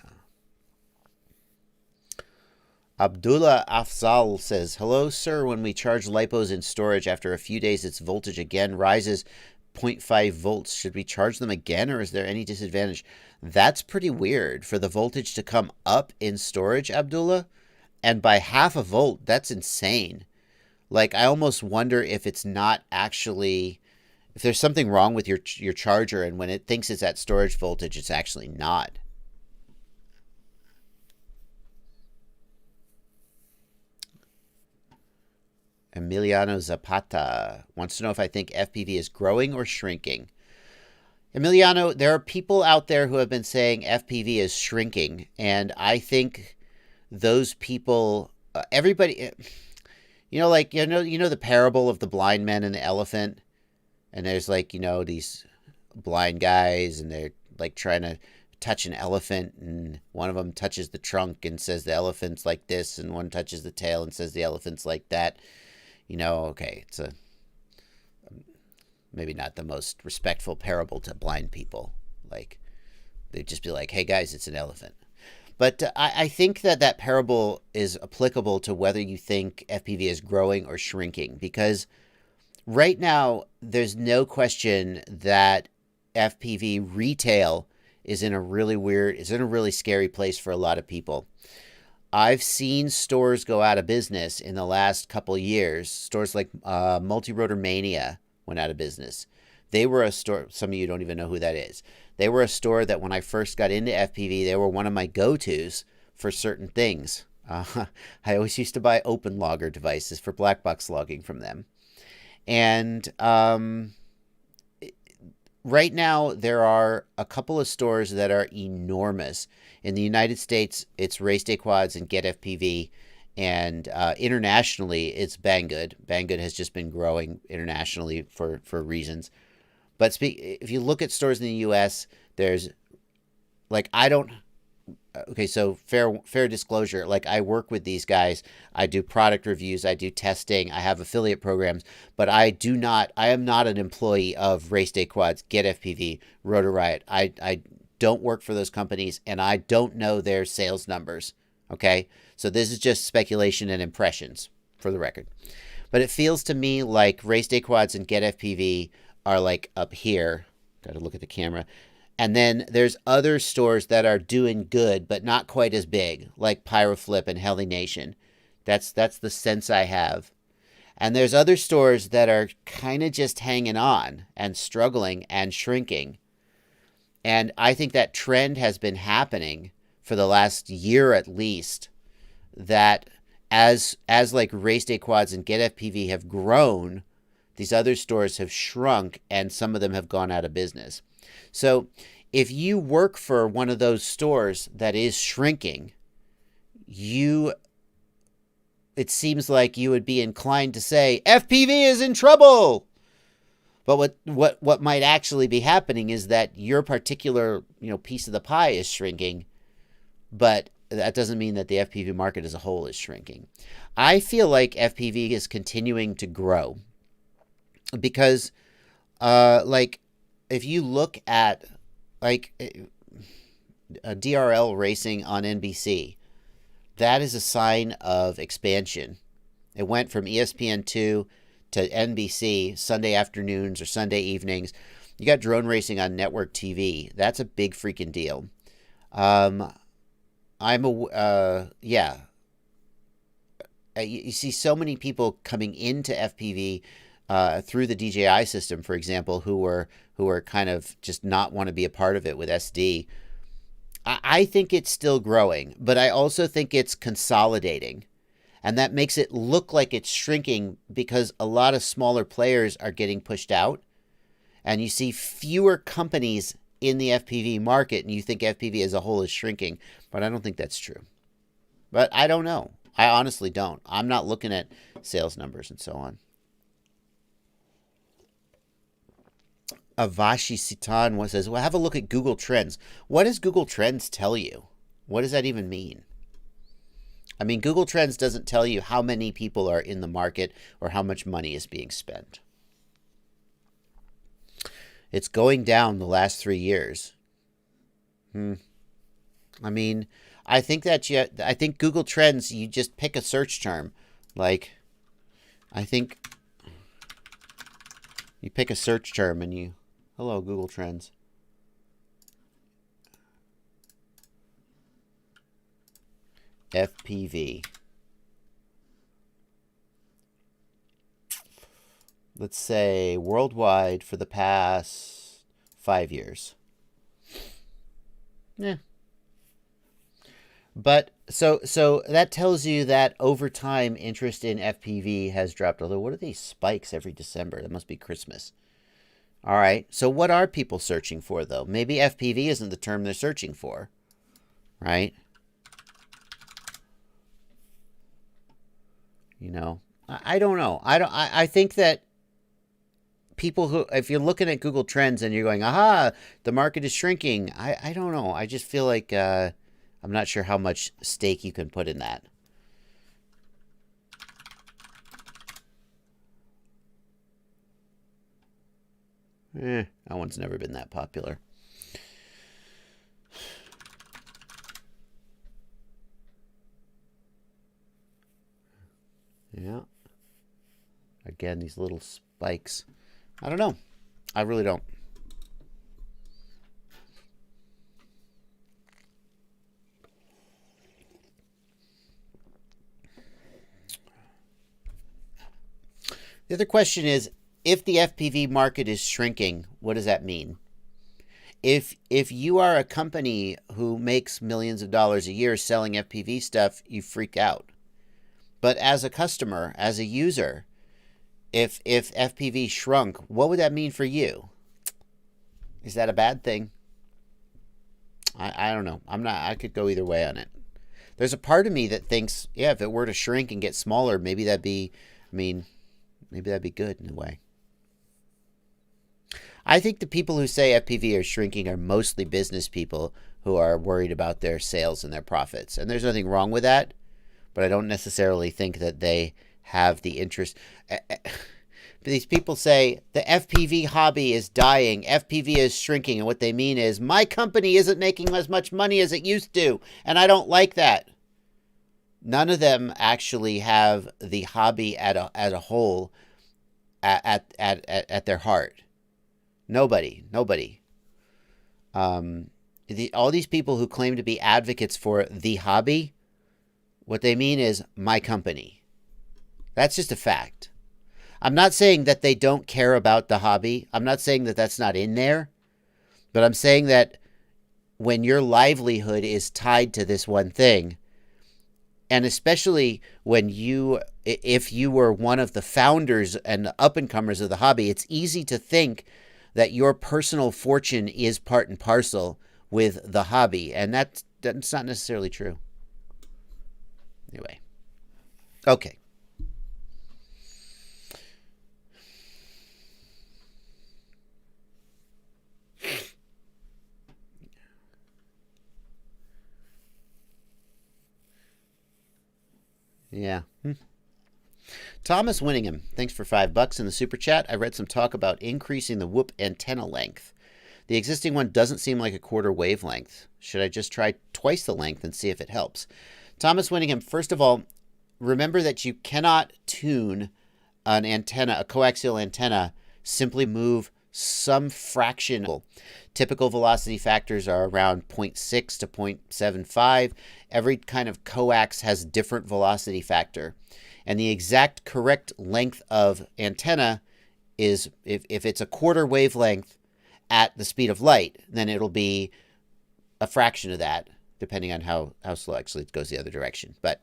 Abdullah Afzal says, hello, sir. When we charge lipos in storage, after a few days, its voltage again rises 0.5 volts. Should we charge them again, or is there any disadvantage? That's pretty weird for the voltage to come up in storage, Abdullah. And by half a volt, that's insane. Like, I almost wonder if it's not actually, if there's something wrong with your charger, and when it thinks it's at storage voltage, it's actually not. Emiliano Zapata wants to know if I think FPV is growing or shrinking. Emiliano, there are people out there who have been saying FPV is shrinking, and I think those people, everybody, like, you know the parable of the blind man and the elephant, and there's like, these blind guys, and they're like trying to touch an elephant, and one of them touches the trunk and says the elephant's like this, and one touches the tail and says the elephant's like that. Okay, it's maybe not the most respectful parable to blind people. Like, they'd just be like, hey guys, it's an elephant. But I think that parable is applicable to whether you think FPV is growing or shrinking, because right now there's no question that FPV retail is in a really scary place for a lot of people. I've seen stores go out of business in the last couple years. Stores like Multi-Rotor Mania went out of business. They were a store, some of you don't even know who that is. They were a store that when I first got into FPV, they were one of my go-tos for certain things. I always used to buy open logger devices for black box logging from them. And right now, there are a couple of stores that are enormous. In the United States, it's Race Day Quads and Get FPV. And internationally, it's Banggood. Banggood has just been growing internationally for reasons. But if you look at stores in the U.S., there's, like, okay, so fair disclosure, like, I work with these guys. I do product reviews. I do testing. I have affiliate programs. But I am not an employee of Race Day Quads, Get FPV, Rotor Riot. I don't work for those companies, and I don't know their sales numbers, okay? So this is just speculation and impressions, for the record. But it feels to me like Race Day Quads and Get FPV are like up here. Got to look at the camera. And then there's other stores that are doing good, but not quite as big, like Pyroflip and Heli Nation. That's the sense I have. And there's other stores that are kind of just hanging on and struggling and shrinking. And I think that trend has been happening for the last year at least, that as like Race Day Quads and Get FPV have grown, these other stores have shrunk, and some of them have gone out of business. So if you work for one of those stores that is shrinking, it seems like you would be inclined to say, FPV is in trouble. But what might actually be happening is that your particular piece of the pie is shrinking, but that doesn't mean that the FPV market as a whole is shrinking. I feel like FPV is continuing to grow because, like, if you look at like a DRL racing on NBC, that is a sign of expansion. It went from ESPN2 to NBC Sunday afternoons or Sunday evenings. You got drone racing on network TV. That's a big freaking deal. You see so many people coming into FPV through the DJI system, for example, who are kind of just not want to be a part of it with SD. I think it's still growing, but I also think it's consolidating. And that makes it look like it's shrinking because a lot of smaller players are getting pushed out. And you see fewer companies in the FPV market, and you think FPV as a whole is shrinking. But I don't think that's true. But I don't know. I honestly don't. I'm not looking at sales numbers and so on. Avashi Sitan says, well, have a look at Google Trends. What does Google Trends tell you? What does that even mean? I mean, Google Trends doesn't tell you how many people are in the market or how much money is being spent. It's going down the last 3 years. I mean, I think Google Trends, you just pick a search term. Like, I think you pick a search term and you, hello, Google Trends. FPV. Let's say worldwide for the past 5 years. Yeah. But so that tells you that over time interest in FPV has dropped. Although, what are these spikes every December? That must be Christmas. All right. So what are people searching for, though? Maybe FPV isn't the term they're searching for, right? You know, I don't know. I think that people who, if you're looking at Google Trends and you're going, aha, the market is shrinking. I don't know. I just feel like I'm not sure how much stake you can put in that. That one's never been that popular. Yeah. Again, these little spikes. I don't know. I really don't. The other question is, if the FPV market is shrinking, what does that mean? If you are a company who makes millions of dollars a year selling FPV stuff, you freak out. But as a customer, as a user, if FPV shrunk, what would that mean for you? Is that a bad thing? I don't know. I could go either way on it. There's a part of me that thinks, yeah, if it were to shrink and get smaller, maybe that'd be good in a way. I think the people who say FPV are shrinking are mostly business people who are worried about their sales and their profits. And there's nothing wrong with that, but I don't necessarily think that they have the interest. These people say the FPV hobby is dying, FPV is shrinking, and what they mean is my company isn't making as much money as it used to, and I don't like that. None of them actually have the hobby as a whole at their heart. Nobody. All these people who claim to be advocates for the hobby, what they mean is my company. That's just a fact. I'm not saying that they don't care about the hobby. I'm not saying that that's not in there. But I'm saying that when your livelihood is tied to this one thing, and especially if you were one of the founders and the up-and-comers of the hobby, it's easy to think that your personal fortune is part and parcel with the hobby. And that's not necessarily true. Anyway. Okay. Yeah. Thomas Winningham, thanks for $5 in the super chat. I read some talk about increasing the whoop antenna length. The existing one doesn't seem like a quarter wavelength. Should I just try twice the length and see if it helps? Thomas Winningham, first of all, remember that you cannot tune an antenna, a coaxial antenna, simply move some fraction. Typical velocity factors are around 0.6 to 0.75. Every kind of coax has different velocity factor. And the exact correct length of antenna is, if it's a quarter wavelength at the speed of light, then it'll be a fraction of that, depending on how slow. Actually, it goes the other direction. But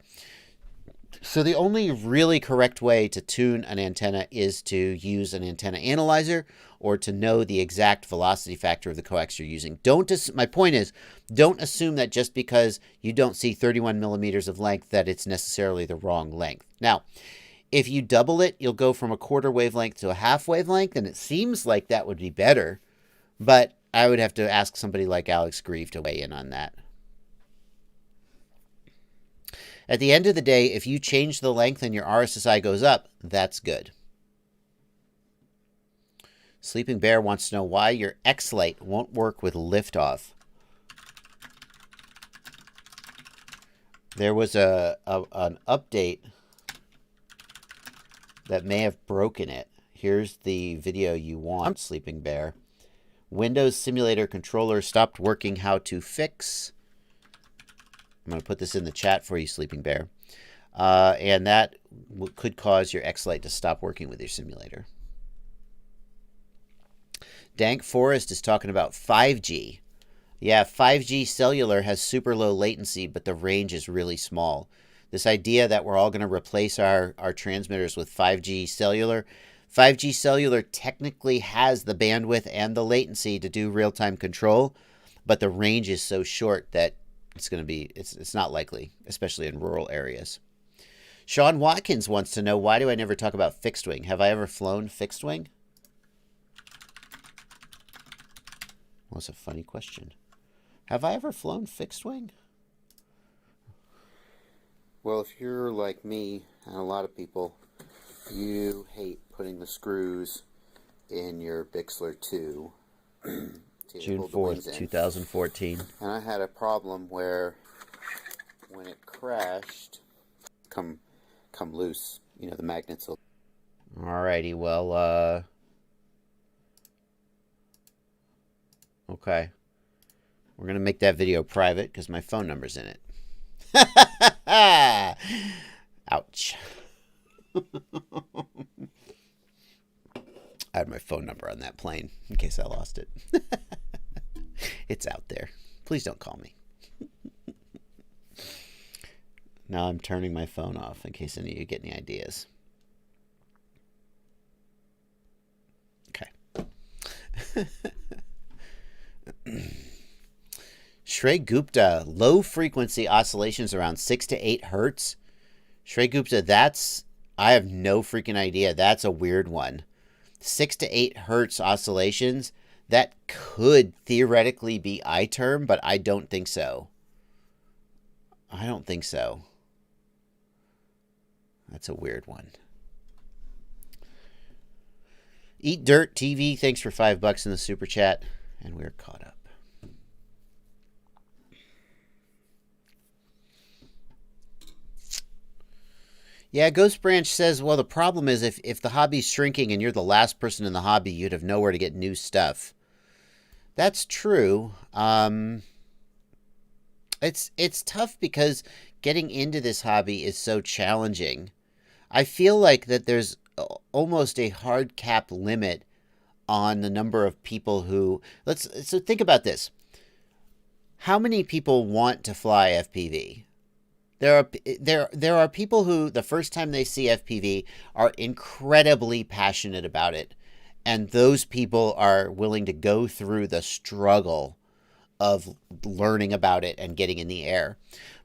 so the only really correct way to tune an antenna is to use an antenna analyzer or to know the exact velocity factor of the coax you're using. My point is, don't assume that just because you don't see 31 millimeters of length that it's necessarily the wrong length. Now, If you double it, you'll go from a quarter wavelength to a half wavelength, and it seems like that would be better. But I would have to ask somebody like Alex Grieve to weigh in on that. At the end of the day, if you change the length and your RSSI goes up, that's good. Sleeping Bear wants to know why your X-Lite won't work with liftoff. There was an update that may have broken it. Here's the video you want, Sleeping Bear. Windows Simulator Controller stopped working. How to fix. I'm going to put this in the chat for you, Sleeping Bear. And that could cause your X-Lite to stop working with your simulator. Dank Forest is talking about 5G. Yeah, 5G cellular has super low latency, but the range is really small. This idea that we're all going to replace our transmitters with 5G cellular. 5G cellular technically has the bandwidth and the latency to do real-time control, but the range is so short that it's not likely, especially in rural areas. Sean Watkins wants to know, why do I never talk about fixed wing? Have I ever flown fixed wing? Well, that's a funny question. Have I ever flown fixed wing? Well, if you're like me and a lot of people, you hate putting the screws in your Bixler 2. June 4th, 2014. And I had a problem where when it crashed, come loose. You know, the magnets will... Alrighty, well, okay. We're going to make that video private because my phone number's in it. Ouch. I had my phone number on that plane in case I lost it. It's out there. Please don't call me. Now I'm turning my phone off in case any of you get any ideas. Okay. Shrey Gupta, low frequency oscillations around 6 to 8 hertz. Shrey Gupta, I have no freaking idea. That's a weird one. 6 to 8 hertz oscillations, that could theoretically be iTerm, but I don't think so. I don't think so. That's a weird one. Eat Dirt TV, thanks for $5 in the super chat, and we're caught up. Yeah, Ghost Branch says, well, the problem is if the hobby's shrinking and you're the last person in the hobby, you'd have nowhere to get new stuff. That's true. It's tough because getting into this hobby is so challenging. I feel like that there's almost a hard cap limit on the number of people who... So think about this. How many people want to fly FPV? There are people who, the first time they see FPV, are incredibly passionate about it. And those people are willing to go through the struggle of learning about it and getting in the air.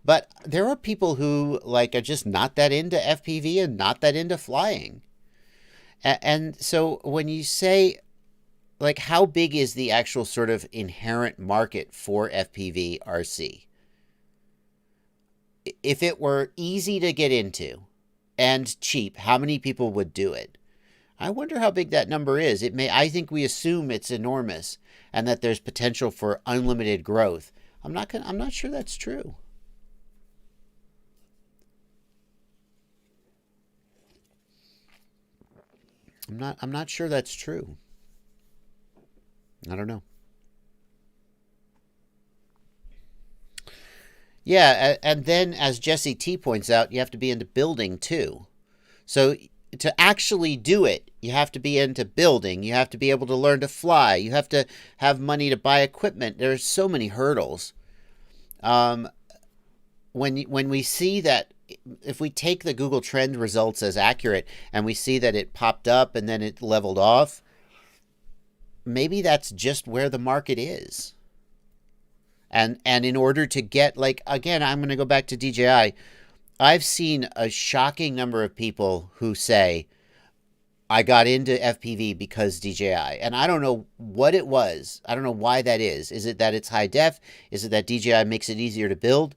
But there are people who are just not that into FPV and not that into flying. And so when you say, how big is the actual sort of inherent market for FPV RC? If it were easy to get into and cheap, how many people would do it? I wonder how big that number is. I think we assume it's enormous and that there's potential for unlimited growth. I'm not sure that's true. I'm not sure that's true. I don't know. Yeah, and then as Jesse T points out, you have to be into building too. So to actually do it, you have to be into building. You have to be able to learn to fly. You have to have money to buy equipment. There's so many hurdles. When we see that, if we take the Google Trend results as accurate and we see that it popped up and then it leveled off, maybe that's just where the market is. And in order to get, again, I'm going to go back to DJI. I've seen a shocking number of people who say, I got into FPV because DJI. And I don't know what it was. I don't know why that is. Is it that it's high def? Is it that DJI makes it easier to build?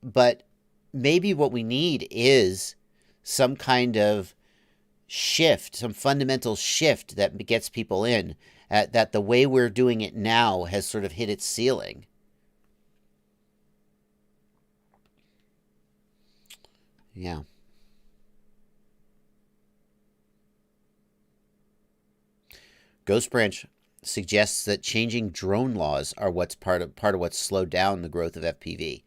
But maybe what we need is some kind of shift, some fundamental shift that gets people in. That the way we're doing it now has sort of hit its ceiling. Yeah. Ghost Branch suggests that changing drone laws are what's part of what's slowed down the growth of FPV.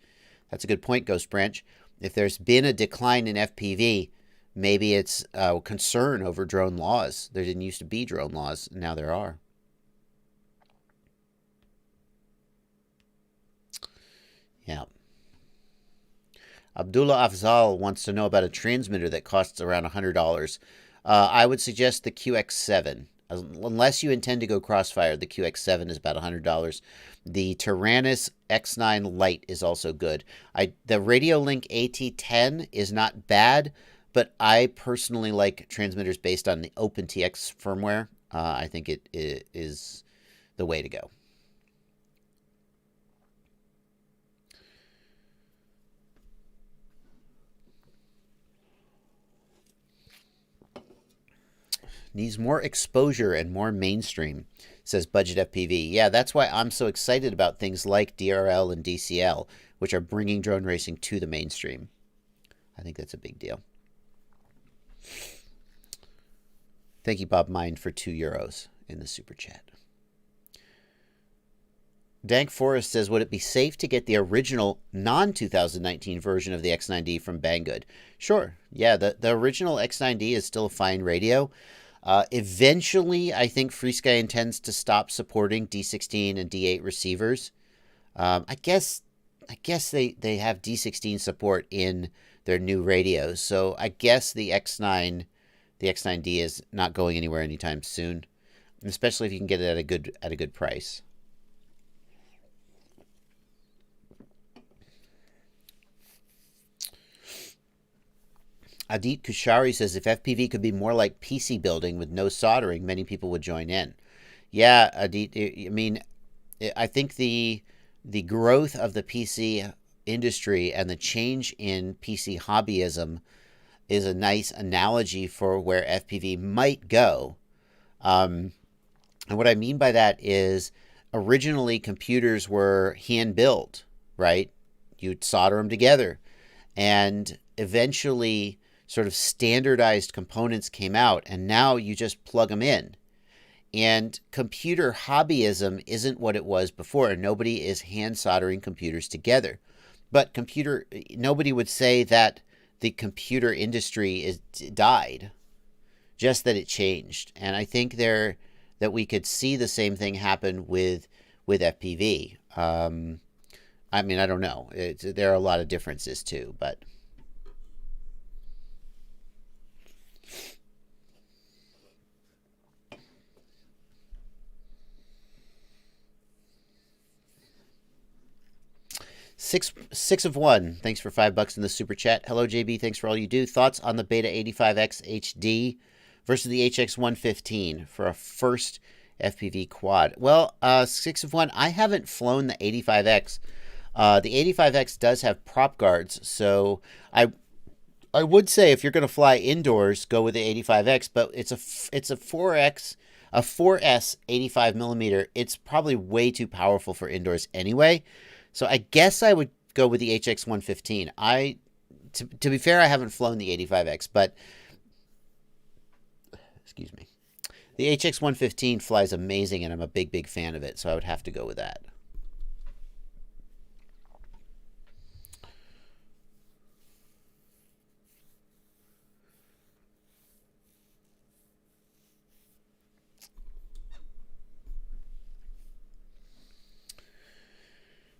That's a good point, Ghost Branch. If there's been a decline in FPV, maybe it's a concern over drone laws. There didn't used to be drone laws, now there are. Yeah. Abdullah Afzal wants to know about a transmitter that costs around $100. I would suggest the QX7. Unless you intend to go crossfire, the QX7 is about $100. The Tyrannus X9 Lite is also good. The Radiolink AT10 is not bad, but I personally like transmitters based on the OpenTX firmware. I think it is the way to go. Needs more exposure and more mainstream, says Budget FPV. Yeah, that's why I'm so excited about things like DRL and DCL, which are bringing drone racing to the mainstream. I think that's a big deal. Thank you, Bob Mind, for €2 in the super chat. Dank Forest says, would it be safe to get the original non-2019 version of the X9D from Banggood? Sure. Yeah, the original X9D is still a fine radio. Eventually, I think FreeSky intends to stop supporting D16 and D8 receivers. I guess they have D16 support in their new radios, so I guess the X9D is not going anywhere anytime soon, especially if you can get it at a good price. Adit Kushari says, if FPV could be more like PC building with no soldering, many people would join in. Yeah, Adit, I mean, I think the growth of the PC industry and the change in PC hobbyism is a nice analogy for where FPV might go. And what I mean by that is originally computers were hand-built, right? You'd solder them together. And eventually sort of standardized components came out, and now you just plug them in. And computer hobbyism isn't what it was before. Nobody is hand soldering computers together. But nobody would say that the computer industry died, just that it changed. And I think that we could see the same thing happen with FPV. I mean, I don't know. There are a lot of differences too, but... Six of one. Thanks for $5 in the super chat. Hello, JB. Thanks for all you do. Thoughts on the Beta 85X HD versus the HX115 for a first FPV quad? Well, 6 of 1. I haven't flown the 85X. The 85X does have prop guards, so I would say if you're going to fly indoors, go with the 85X. But it's a 4S 85mm. It's probably way too powerful for indoors anyway. So I guess I would go with the HX115. To be fair, I haven't flown the 85X, but excuse me. The HX115 flies amazing, and I'm a big fan of it, so I would have to go with that.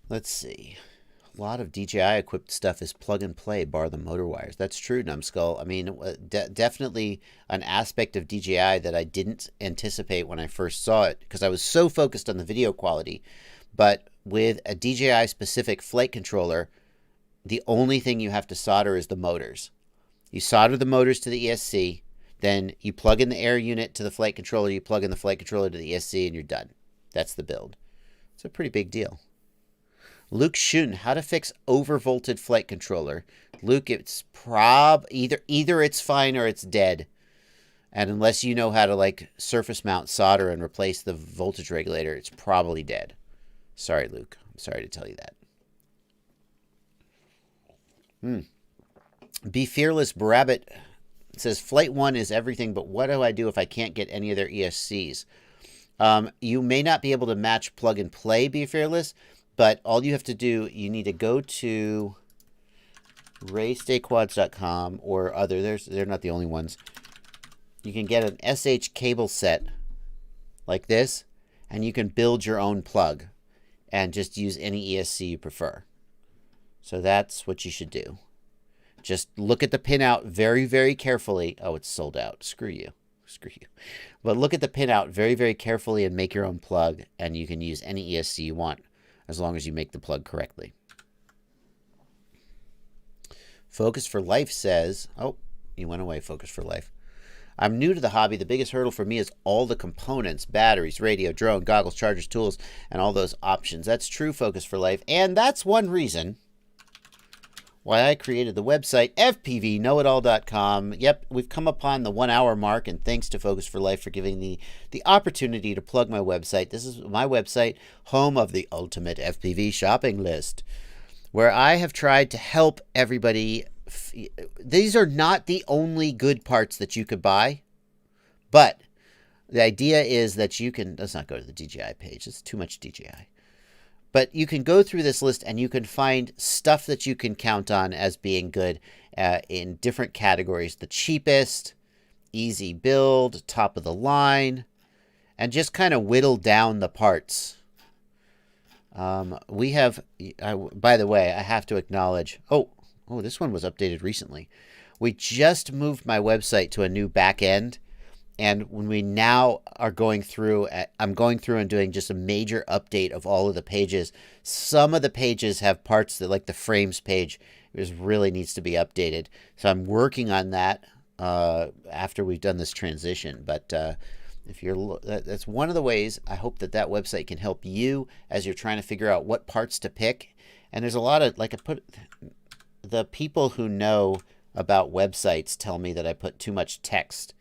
Let's see. A lot of DJI-equipped stuff is plug-and-play, bar the motor wires. That's true, Numbskull. I mean, definitely an aspect of DJI that I didn't anticipate when I first saw it, because I was so focused on the video quality. But with a DJI-specific flight controller, the only thing you have to solder is the motors. You solder the motors to the ESC, then you plug in the air unit to the flight controller, you plug in the flight controller to the ESC, and you're done. That's the build. It's a pretty big deal. Luke Shun, how to fix overvolted flight controller. Luke, it's either it's fine or it's dead. And unless you know how to like surface mount solder and replace the voltage regulator, it's probably dead. Sorry, Luke. I'm sorry to tell you that. Be Fearless Brabbit says, Flight 1 is everything, but what do I do if I can't get any of their ESCs? You may not be able to match plug and play Be Fearless, but all you have to do, you need to go to raystayquads.com or other. They're not the only ones. You can get an SH cable set like this, and you can build your own plug and just use any ESC you prefer. So that's what you should do. Just look at the pinout very, very carefully. Oh, it's sold out. Screw you. Screw you. But look at the pinout very, very carefully and make your own plug, and you can use any ESC you want as long as you make the plug correctly. Focus for Life says, oh, you went away, Focus for Life. I'm new to the hobby. The biggest hurdle for me is all the components, batteries, radio, drone, goggles, chargers, tools, and all those options. That's true, Focus for Life. And that's one reason why I created the website, fpvknowitall.com. Yep, we've come upon the 1 hour mark, and thanks to Focus for Life for giving me the opportunity to plug my website. This is my website, home of the ultimate FPV shopping list, where I have tried to help everybody. These are not the only good parts that you could buy, but the idea is that you can, let's not go to the DJI page, it's too much DJI. But you can go through this list and you can find stuff that you can count on as being good in different categories. The cheapest, easy build, top of the line, and just kind of whittle down the parts. We have, by the way, I have to acknowledge, oh, this one was updated recently. We just moved my website to a new back end. And when we now are going through, I'm going through and doing just a major update of all of the pages. Some of the pages have parts that, like the frames page, really needs to be updated. So I'm working on that after we've done this transition. But if you're, that's one of the ways I hope that website can help you as you're trying to figure out what parts to pick. And there's a lot of, like, the people who know about websites tell me that I put too much text.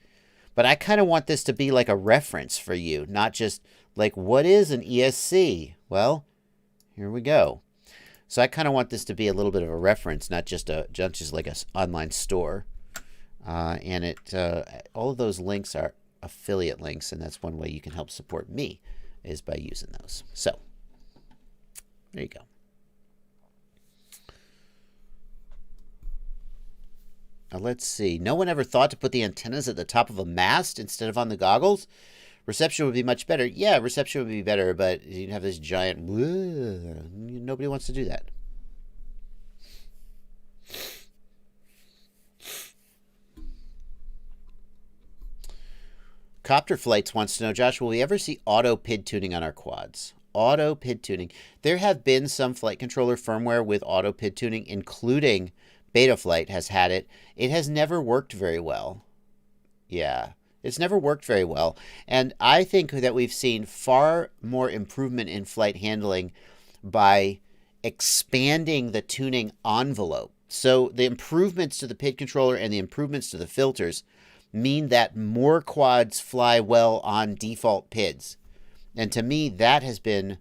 But I kind of want this to be like a reference for you, not just like, what is an ESC? Well, here we go. So I kind of want this to be a little bit of a reference, not just like an online store. And all of those links are affiliate links, and that's one way you can help support me is by using those. So there you go. Let's see. No one ever thought to put the antennas at the top of a mast instead of on the goggles? Reception would be much better. Yeah, reception would be better, but you'd have this giant... Nobody wants to do that. Copter Flights wants to know, Josh, will we ever see auto PID tuning on our quads? Auto PID tuning. There have been some flight controller firmware with auto PID tuning, including... Betaflight has had it. It has never worked very well. Yeah, it's never worked very well. And I think that we've seen far more improvement in flight handling by expanding the tuning envelope. So the improvements to the PID controller and the improvements to the filters mean that more quads fly well on default PIDs. And to me, that has been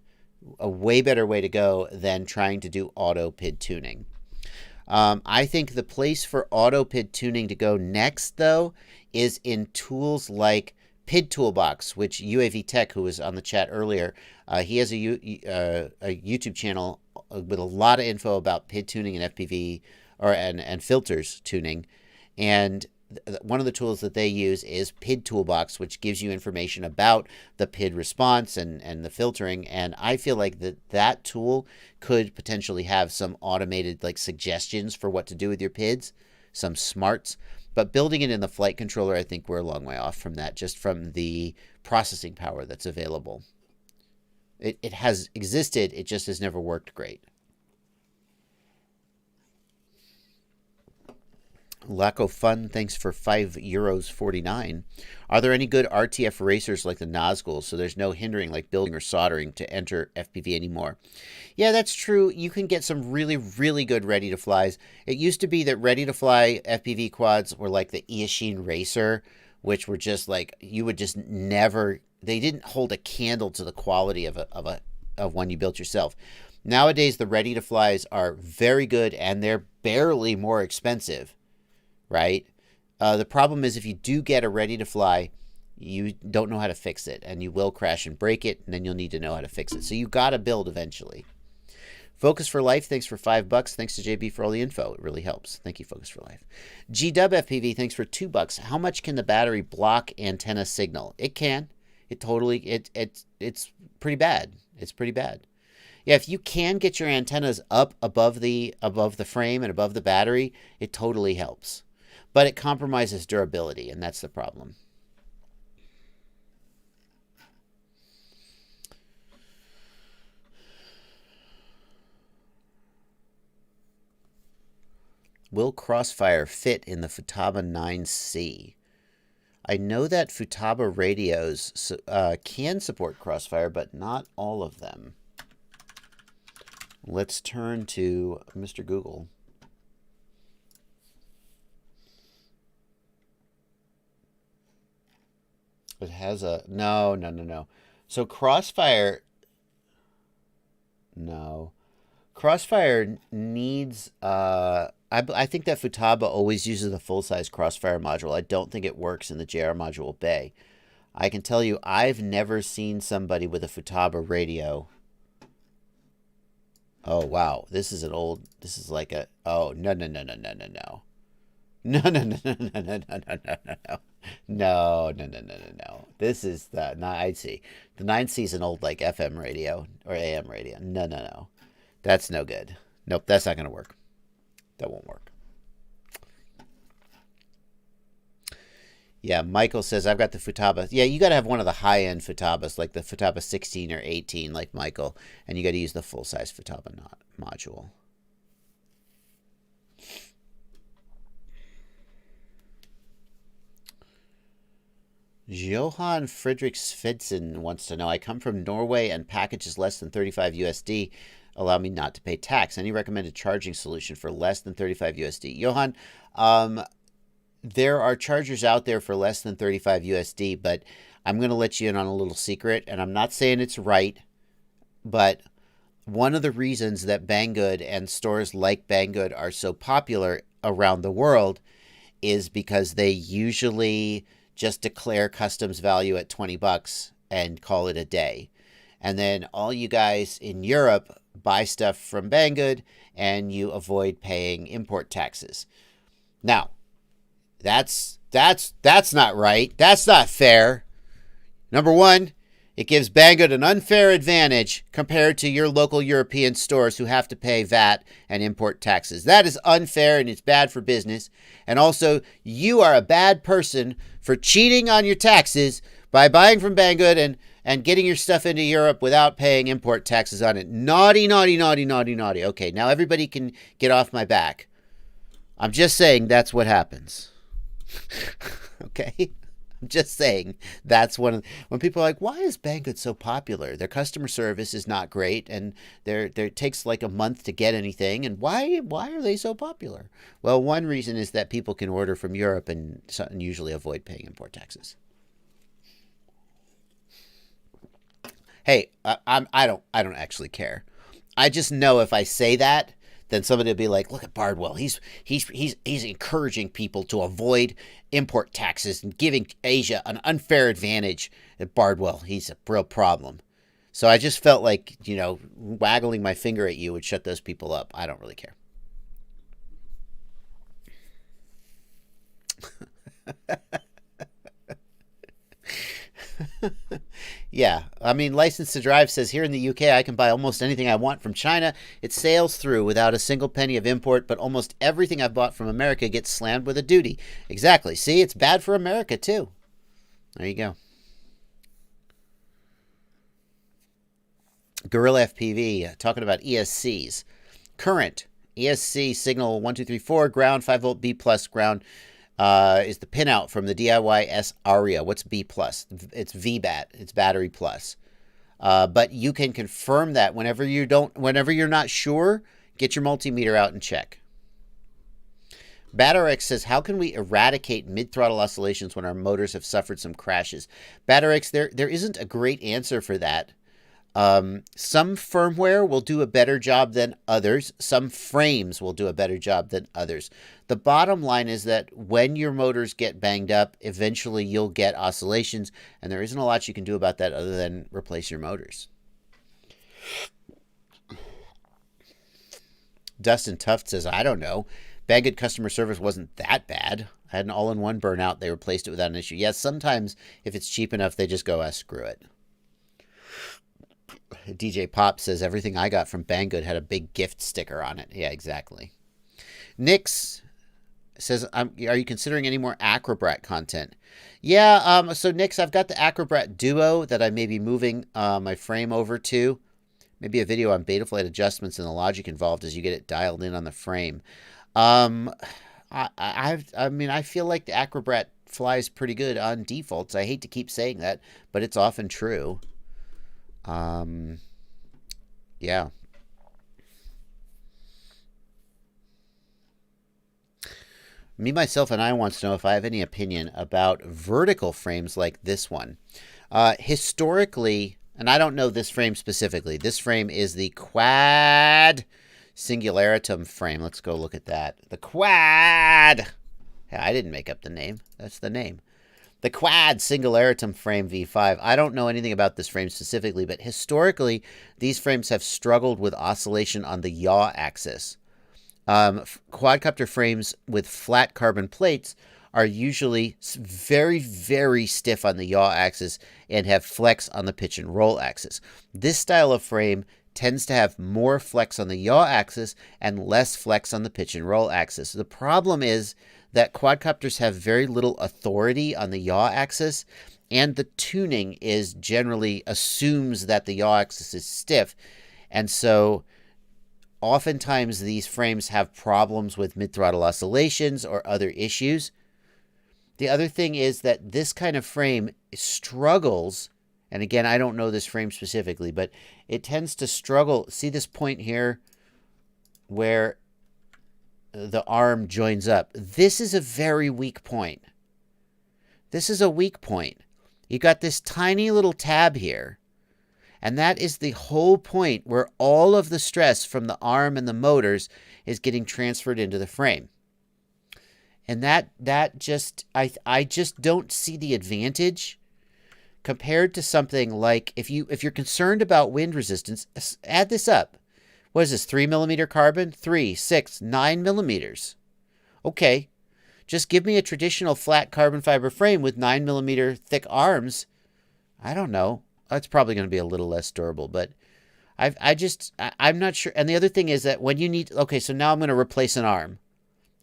a way better way to go than trying to do auto PID tuning. I think the place for auto PID tuning to go next, though, is in tools like PID Toolbox, which UAV Tech, who was on the chat earlier, he has a YouTube channel with a lot of info about PID tuning and FPV and filters tuning. And one of the tools that they use is PID Toolbox, which gives you information about the PID response and the filtering. And I feel like that tool could potentially have some automated like suggestions for what to do with your PIDs, some smarts. But building it in the flight controller, I think we're a long way off from that, just from the processing power that's available. It has existed, it just has never worked great. Laco Fun, thanks for €5.49. Are there any good RTF erasers like the Nazgul so there's no hindering like building or soldering to enter FPV anymore? Yeah, that's true. You can get some really, really good ready-to-flies. It used to be that ready-to-fly FPV quads were like the Eachine Racer, which were just like, you would just never, they didn't hold a candle to the quality of one you built yourself. Nowadays, the ready-to-flies are very good, and they're barely more expensive. Right? The problem is if you do get a ready-to-fly, you don't know how to fix it, and you will crash and break it, and then you'll need to know how to fix it. So you got to build eventually. Focus for Life, thanks for $5. Thanks to JB for all the info. It really helps. Thank you, Focus for Life. GW FPV, thanks for $2. How much can the battery block antenna signal? It can. It totally, it's pretty bad. It's pretty bad. Yeah, if you can get your antennas up above the frame and above the battery, it totally helps. But it compromises durability, and that's the problem. Will Crossfire fit in the Futaba 9C? I know that Futaba radios can support Crossfire, but not all of them. Let's turn to Mr. Google. It has a no. So Crossfire, no. Crossfire needs. I think that Futaba always uses a full-size Crossfire module. I don't think it works in the JR module bay. I can tell you, I've never seen somebody with a Futaba radio. Oh wow, this is an old. This is like a. Oh no. No. This is the 9C. The 9C is an old like FM radio or AM radio. No. That's no good. Nope, that's not going to work. That won't work. Yeah, Michael says, I've got the Futaba. Yeah, you got to have one of the high-end Futabas, like the Futaba 16 or 18, like Michael. And you got to use the full-size Futaba module. Johan Fredrik Svedsen wants to know, I come from Norway and packages less than 35 USD allow me not to pay tax. Any recommended charging solution for less than 35 USD? Johan, there are chargers out there for less than 35 USD, but I'm going to let you in on a little secret, and I'm not saying it's right, but one of the reasons that Banggood and stores like Banggood are so popular around the world is because they usually just declare customs value at $20 and call it a day. And then all you guys in Europe buy stuff from Banggood and you avoid paying import taxes. Now, that's not right. That's not fair. Number one, it gives Banggood an unfair advantage compared to your local European stores who have to pay VAT and import taxes. That is unfair and it's bad for business. And also, you are a bad person for cheating on your taxes by buying from Banggood and getting your stuff into Europe without paying import taxes on it. Naughty. Okay, now everybody can get off my back. I'm just saying that's what happens. Okay? I'm just saying that's when people are like, why is Banggood so popular? Their customer service is not great, and it takes like a month to get anything. And why are they so popular? Well, one reason is that people can order from Europe and usually avoid paying import taxes. Hey, I don't actually care. I just know if I say that, then somebody will be like, look at Bardwell. He's encouraging people to avoid import taxes and giving Asia an unfair advantage. At Bardwell, he's a real problem. So I just felt like, waggling my finger at you would shut those people up. I don't really care. Yeah, I mean, License to Drive says here in the UK, I can buy almost anything I want from China. It sails through without a single penny of import, but almost everything I've bought from America gets slammed with a duty. Exactly. See, it's bad for America, too. There you go. Gorilla FPV, talking about ESCs. Current ESC signal 1234 ground 5-volt B plus ground is the pinout from the DIY S Aria. What's B plus? It's VBAT. It's battery plus. But you can confirm that whenever you're not sure, get your multimeter out and check. BatterX says, how can we eradicate mid-throttle oscillations when our motors have suffered some crashes? BatterX, there isn't a great answer for that. Some firmware will do a better job than others. Some frames will do a better job than others. The bottom line is that when your motors get banged up, eventually you'll get oscillations, and there isn't a lot you can do about that other than replace your motors. Dustin Tuft says, I don't know. Banggood customer service wasn't that bad. I had an all-in-one burnout. They replaced it without an issue. Yes, sometimes if it's cheap enough, they just go, screw it. DJ Pop says, everything I got from Banggood had a big gift sticker on it. Yeah, exactly. Nix says, are you considering any more Acrobrat content? Yeah, so Nix, I've got the Acrobrat Duo that I may be moving my frame over to. Maybe a video on Betaflight adjustments and the logic involved as you get it dialed in on the frame. I mean, I feel like the Acrobrat flies pretty good on defaults. I hate to keep saying that, but it's often true. Yeah. Me, myself, and I wants to know if I have any opinion about vertical frames like this one. Historically, and I don't know this frame specifically, this frame is the Quad Singularitum frame. Let's go look at that. The Quad. Yeah, I didn't make up the name. That's the name. The Quad Singularitum frame V5. I don't know anything about this frame specifically, but historically, these frames have struggled with oscillation on the yaw axis. Quadcopter frames with flat carbon plates are usually very, very stiff on the yaw axis and have flex on the pitch and roll axis. This style of frame tends to have more flex on the yaw axis and less flex on the pitch and roll axis. The problem is that quadcopters have very little authority on the yaw axis, and the tuning is generally assumes that the yaw axis is stiff, and so oftentimes these frames have problems with mid-throttle oscillations or other issues. The other thing is that this kind of frame struggles, and again, I don't know this frame specifically, but it tends to struggle. See this point here where the arm joins up? This is a very weak point. This is a weak point. You got this tiny little tab here, and that is the whole point where all of the stress from the arm and the motors is getting transferred into the frame. And that just, I just don't see the advantage compared to something like, if you're concerned about wind resistance, add this up. What is this, 3 millimeter carbon? 3, 6, 9 millimeters. Okay, just give me a traditional flat carbon fiber frame with 9 millimeter thick arms. I don't know. That's probably going to be a little less durable, but I'm not sure. And the other thing is that when you need, okay, so now I'm going to replace an arm.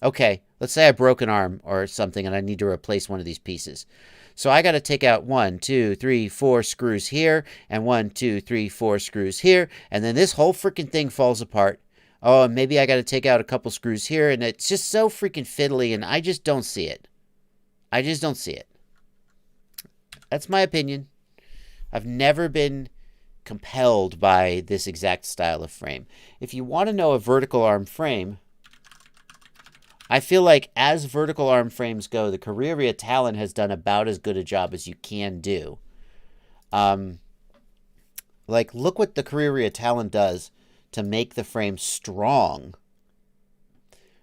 Okay, let's say I broke an arm or something and I need to replace one of these pieces. So I got to take out 1, 2, 3, 4 screws here, and 1, 2, 3, 4 screws here, and then this whole freaking thing falls apart. Oh, and maybe I got to take out a couple screws here, and it's just so freaking fiddly, and I just don't see it. I just don't see it. That's my opinion. I've never been compelled by this exact style of frame. If you want to know a vertical arm frame, I feel like as vertical arm frames go, the Carrera Talon has done about as good a job as you can do. Like, look what the Carrera Talon does to make the frame strong.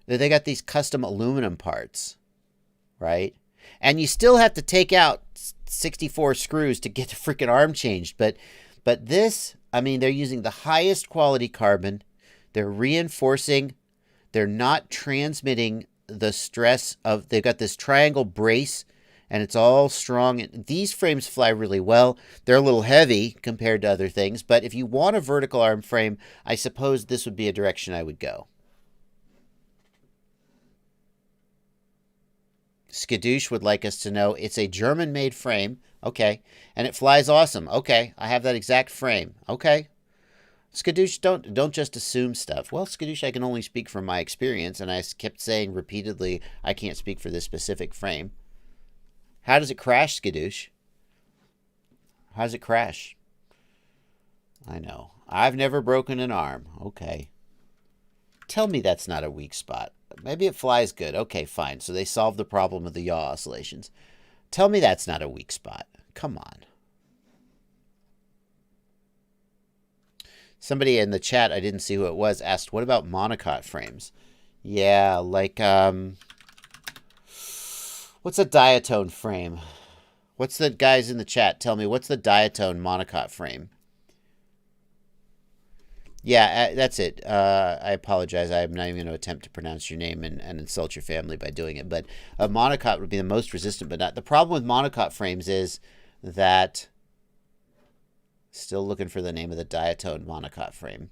They got these custom aluminum parts, right? And you still have to take out 64 screws to get the freaking arm changed. But this, I mean, they're using the highest quality carbon. They're reinforcing. They're not transmitting the stress of, they've got this triangle brace and it's all strong. These frames fly really well. They're a little heavy compared to other things, but if you want a vertical arm frame, I suppose this would be a direction I would go. Skadoosh would like us to know it's a German-made frame. Okay. And it flies awesome. Okay. I have that exact frame. Okay. Skadoosh, don't just assume stuff. Well, Skadoosh, I can only speak from my experience, and I kept saying repeatedly, I can't speak for this specific frame. How does it crash, Skadoosh? How does it crash? I know. I've never broken an arm. Okay. Tell me that's not a weak spot. Maybe it flies good. Okay, fine. So they solved the problem of the yaw oscillations. Tell me that's not a weak spot. Come on. Somebody in the chat, I didn't see who it was, asked, what about monocot frames? Yeah, like, what's a diatone frame? What's the guys in the chat? Tell me, what's the diatone monocot frame? Yeah, that's it. I apologize. I'm not even going to attempt to pronounce your name and insult your family by doing it. But a monocot would be the most resistant, but not. The problem with monocot frames is that... Still looking for the name of the diatone monocot frame.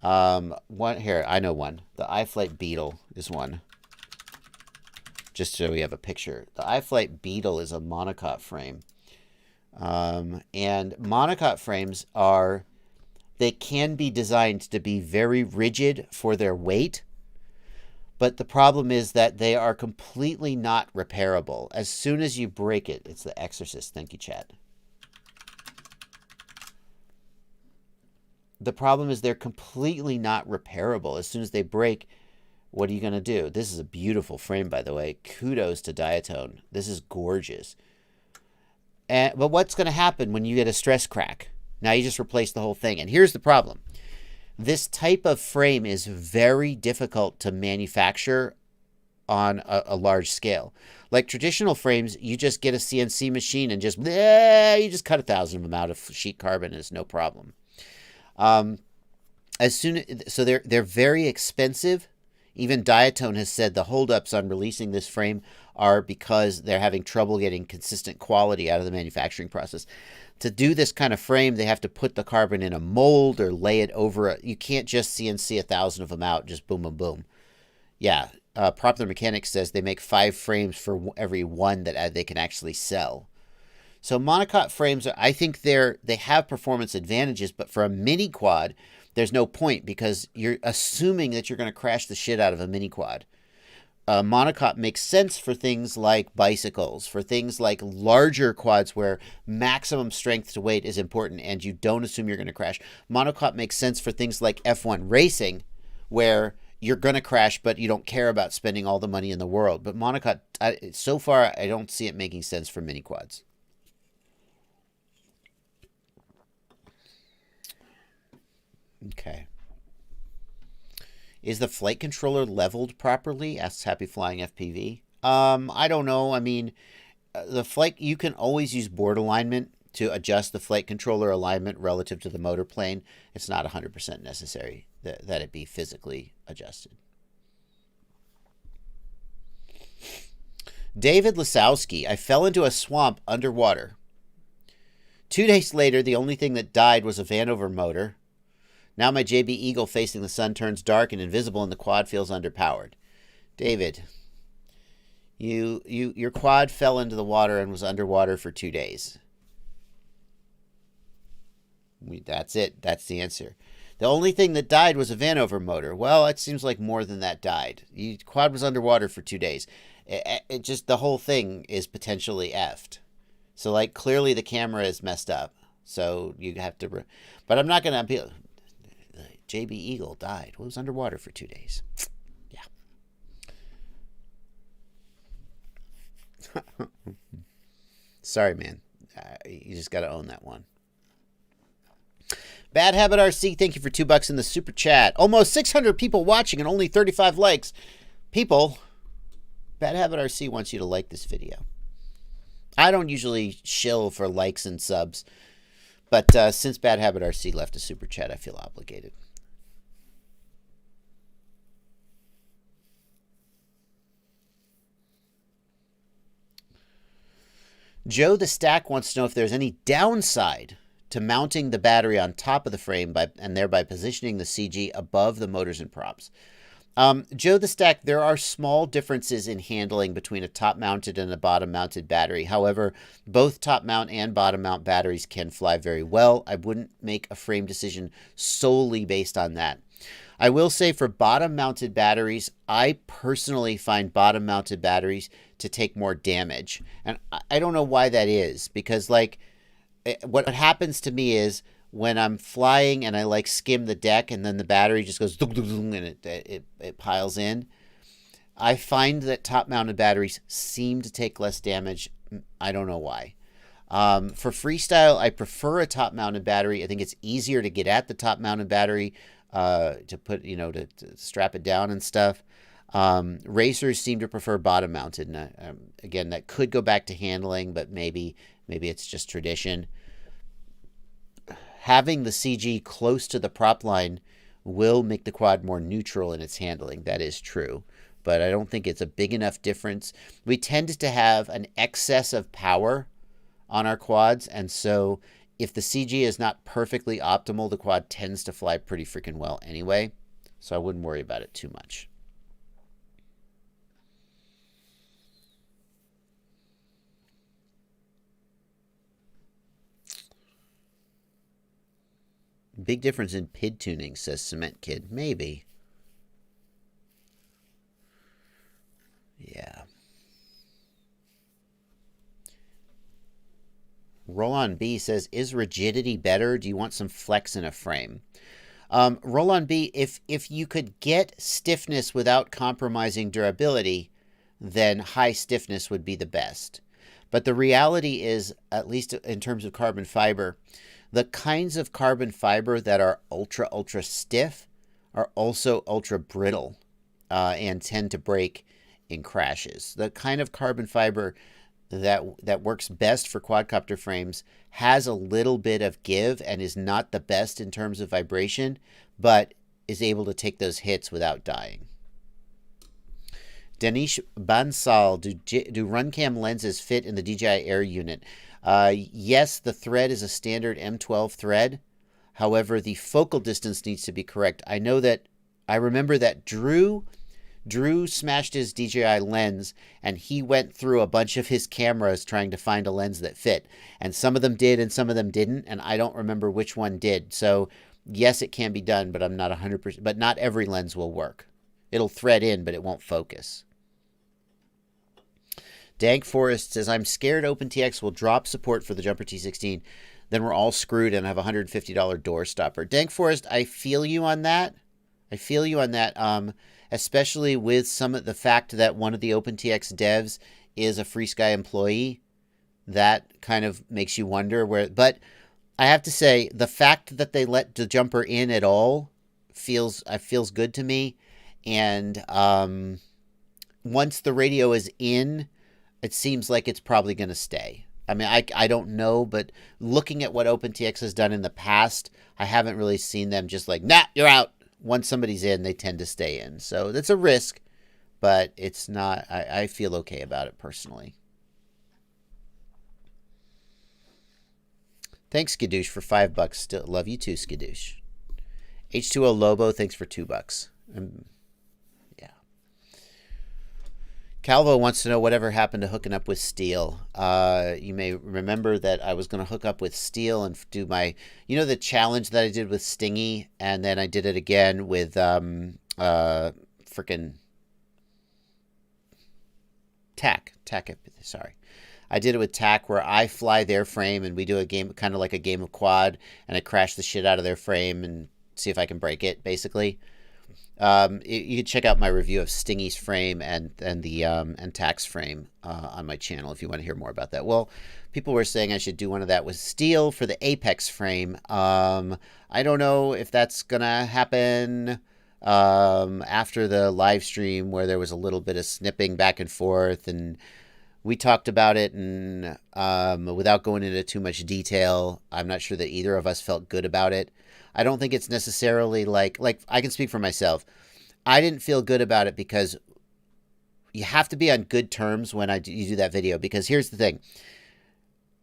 One here, I know one. The iFlight Beetle is one. Just so we have a picture. The iFlight Beetle is a monocot frame. And monocot frames are, they can be designed to be very rigid for their weight. But the problem is that they are completely not repairable. As soon as you break it, it's The Exorcist. Thank you, chat. The problem is they're completely not repairable. As soon as they break, what are you going to do? This is a beautiful frame, by the way. Kudos to Diatone. This is gorgeous. But what's going to happen when you get a stress crack? Now you just replace the whole thing. And here's the problem. This type of frame is very difficult to manufacture on a large scale. Like traditional frames, you just get a CNC machine and you just cut 1,000 of them out of sheet carbon. It's no problem. So they're very expensive. Even Diatone has said the holdups on releasing this frame are because they're having trouble getting consistent quality out of the manufacturing process. To do this kind of frame, they have to put the carbon in a mold or lay it over. You can't just CNC 1,000 of them out, just boom, boom, boom. Yeah, Popular Mechanics says they make 5 frames for every one that they can actually sell. So monocot frames, I think they have performance advantages, but for a mini quad, there's no point because you're assuming that you're going to crash the shit out of a mini quad. Monocot makes sense for things like bicycles, for things like larger quads where maximum strength to weight is important and you don't assume you're going to crash. Monocot makes sense for things like F1 racing where you're going to crash, but you don't care about spending all the money in the world. But monocot, so far, I don't see it making sense for mini quads. Okay. Is the flight controller leveled properly? Asks Happy Flying FPV. I don't know. I mean, you can always use board alignment to adjust the flight controller alignment relative to the motor plane. It's not 100% necessary that it be physically adjusted. David Lasowski. I fell into a swamp underwater. 2 days later, the only thing that died was a Vanover motor. Now my JB Eagle facing the sun turns dark and invisible and the quad feels underpowered. David, your quad fell into the water and was underwater for 2 days. That's it. That's the answer. The only thing that died was a Vanover motor. Well, it seems like more than that died. Your quad was underwater for 2 days. It just, the whole thing is potentially effed. So, like, clearly the camera is messed up. So you have to, but I'm not going to be... JB Eagle died. Well, it was underwater for 2 days. Yeah. Sorry, man. You just got to own that one. Bad Habit RC, thank you for $2 in the super chat. Almost 600 people watching and only 35 likes. People, Bad Habit RC wants you to like this video. I don't usually shill for likes and subs, but since Bad Habit RC left a super chat, I feel obligated. Joe the Stack wants to know if there's any downside to mounting the battery on top of the frame and thereby positioning the CG above the motors and props. Joe the Stack, there are small differences in handling between a top-mounted and a bottom-mounted battery. However, both top-mount and bottom-mount batteries can fly very well. I wouldn't make a frame decision solely based on that. I will say for bottom-mounted batteries, I personally find bottom-mounted batteries to take more damage. And I don't know why that is, because like what happens to me is when I'm flying and I like skim the deck and then the battery just goes and it piles in. I find that top-mounted batteries seem to take less damage. I don't know why. For freestyle, I prefer a top-mounted battery. I think it's easier to get at the top-mounted battery to put, to strap it down and stuff. Racers seem to prefer bottom-mounted. And again, that could go back to handling, but maybe it's just tradition. Having the CG close to the prop line will make the quad more neutral in its handling. That is true. But I don't think it's a big enough difference. We tend to have an excess of power on our quads. And so if the CG is not perfectly optimal, the quad tends to fly pretty freaking well anyway. So I wouldn't worry about it too much. Big difference in PID tuning, says Cement Kid. Maybe. Yeah. Roland B says, is rigidity better? Do you want some flex in a frame? Roland B, if you could get stiffness without compromising durability, then high stiffness would be the best. But the reality is, at least in terms of carbon fiber, the kinds of carbon fiber that are ultra, ultra stiff are also ultra brittle and tend to break in crashes. The kind of carbon fiber that works best for quadcopter frames has a little bit of give and is not the best in terms of vibration, but is able to take those hits without dying. Danish Bansal, do RunCam lenses fit in the DJI Air unit? Yes, the thread is a standard M12 thread. However, the focal distance needs to be correct. I remember that Drew smashed his DJI lens and he went through a bunch of his cameras trying to find a lens that fit. And some of them did and some of them didn't. And I don't remember which one did. So yes, it can be done, but I'm not 100%, but not every lens will work. It'll thread in, but it won't focus. Dank Forest says, I'm scared OpenTX will drop support for the Jumper T16. Then we're all screwed and have a $150 door stopper. Dank Forest, I feel you on that. Especially with some of the fact that one of the OpenTX devs is a FreeSky employee. That kind of makes you wonder where. But I have to say, the fact that they let the jumper in at all feels good to me. And once the radio is in, it seems like it's probably going to stay. I mean, I don't know, but looking at what OpenTX has done in the past, I haven't really seen them just like, nah, you're out. Once somebody's in, they tend to stay in. So that's a risk, but it's not, I feel okay about it personally. Thanks, Skadoosh, for $5. Still love you too, Skadoosh. H2O Lobo, thanks for $2. Yeah. Calvo wants to know whatever happened to hooking up with Steel. You may remember that I was going to hook up with Steel and do my, the challenge that I did with Stingy, and then I did it again with frickin' Tack. Sorry. I did it with Tack, where I fly their frame and we do a game, kind of like a game of quad, and I crash the shit out of their frame and see if I can break it, basically. You can check out my review of Stingy's frame and Tack's frame on my channel if you want to hear more about that. Well, people were saying I should do one of that with Steel for the Apex frame. I don't know if that's gonna happen after the live stream where there was a little bit of snipping back and forth, and we talked about it, and without going into too much detail, I'm not sure that either of us felt good about it. I don't think it's necessarily like I can speak for myself. I didn't feel good about it because you have to be on good terms when you do that video. Because here's the thing.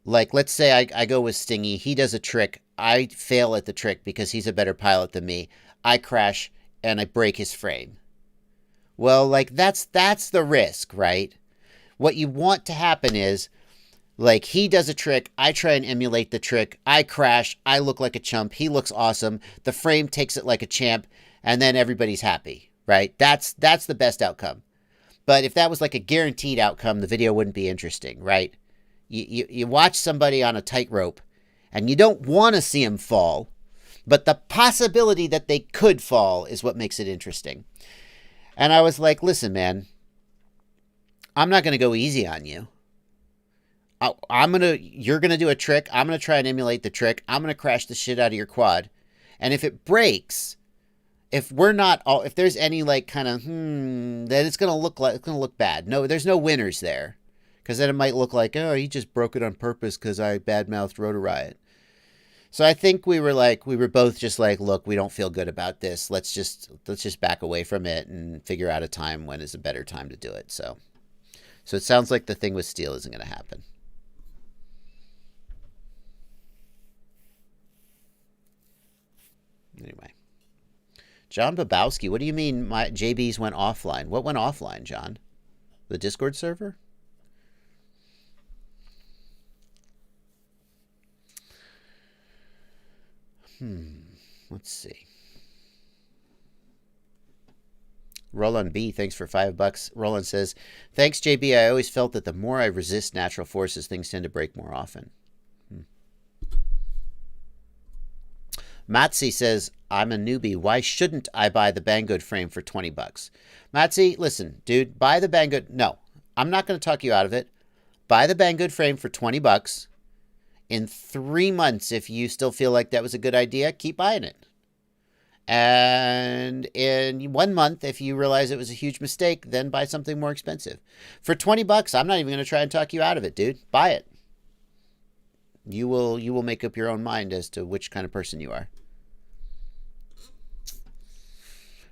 Like, let's say I go with Stingy. He does a trick. I fail at the trick because he's a better pilot than me. I crash and I break his frame. Well, like that's the risk, right? What you want to happen is, like, he does a trick, I try and emulate the trick, I crash, I look like a chump, he looks awesome, the frame takes it like a champ, and then everybody's happy, right? That's the best outcome. But if that was like a guaranteed outcome, the video wouldn't be interesting, right? You watch somebody on a tightrope, and you don't want to see him fall, but the possibility that they could fall is what makes it interesting. And I was like, listen, man, I'm not going to go easy on you. You're going to do a trick. I'm going to try and emulate the trick. I'm going to crash the shit out of your quad. And if it breaks, if there's any like kind of, then it's going to look bad. No, there's no winners there. Because then it might look like, oh, he just broke it on purpose because I badmouthed Rotor Riot. So I think we were both just like, look, we don't feel good about this. Let's just back away from it and figure out a time when is a better time to do it. So it sounds like the thing with steel isn't going to happen. Anyway, John Babowski, what do you mean my JBs went offline? What went offline, John? The Discord server? Let's see. Roland B, thanks for $5. Roland says, thanks, JB. I always felt that the more I resist natural forces, things tend to break more often. Matsi says, I'm a newbie. Why shouldn't I buy the Banggood frame for $20? Matsi, listen, dude, buy the Banggood. No, I'm not going to talk you out of it. Buy the Banggood frame for $20. In 3 months, if you still feel like that was a good idea, keep buying it. And in 1 month, if you realize it was a huge mistake, then buy something more expensive. For $20, I'm not even going to try and talk you out of it, dude. Buy it. You will make up your own mind as to which kind of person you are.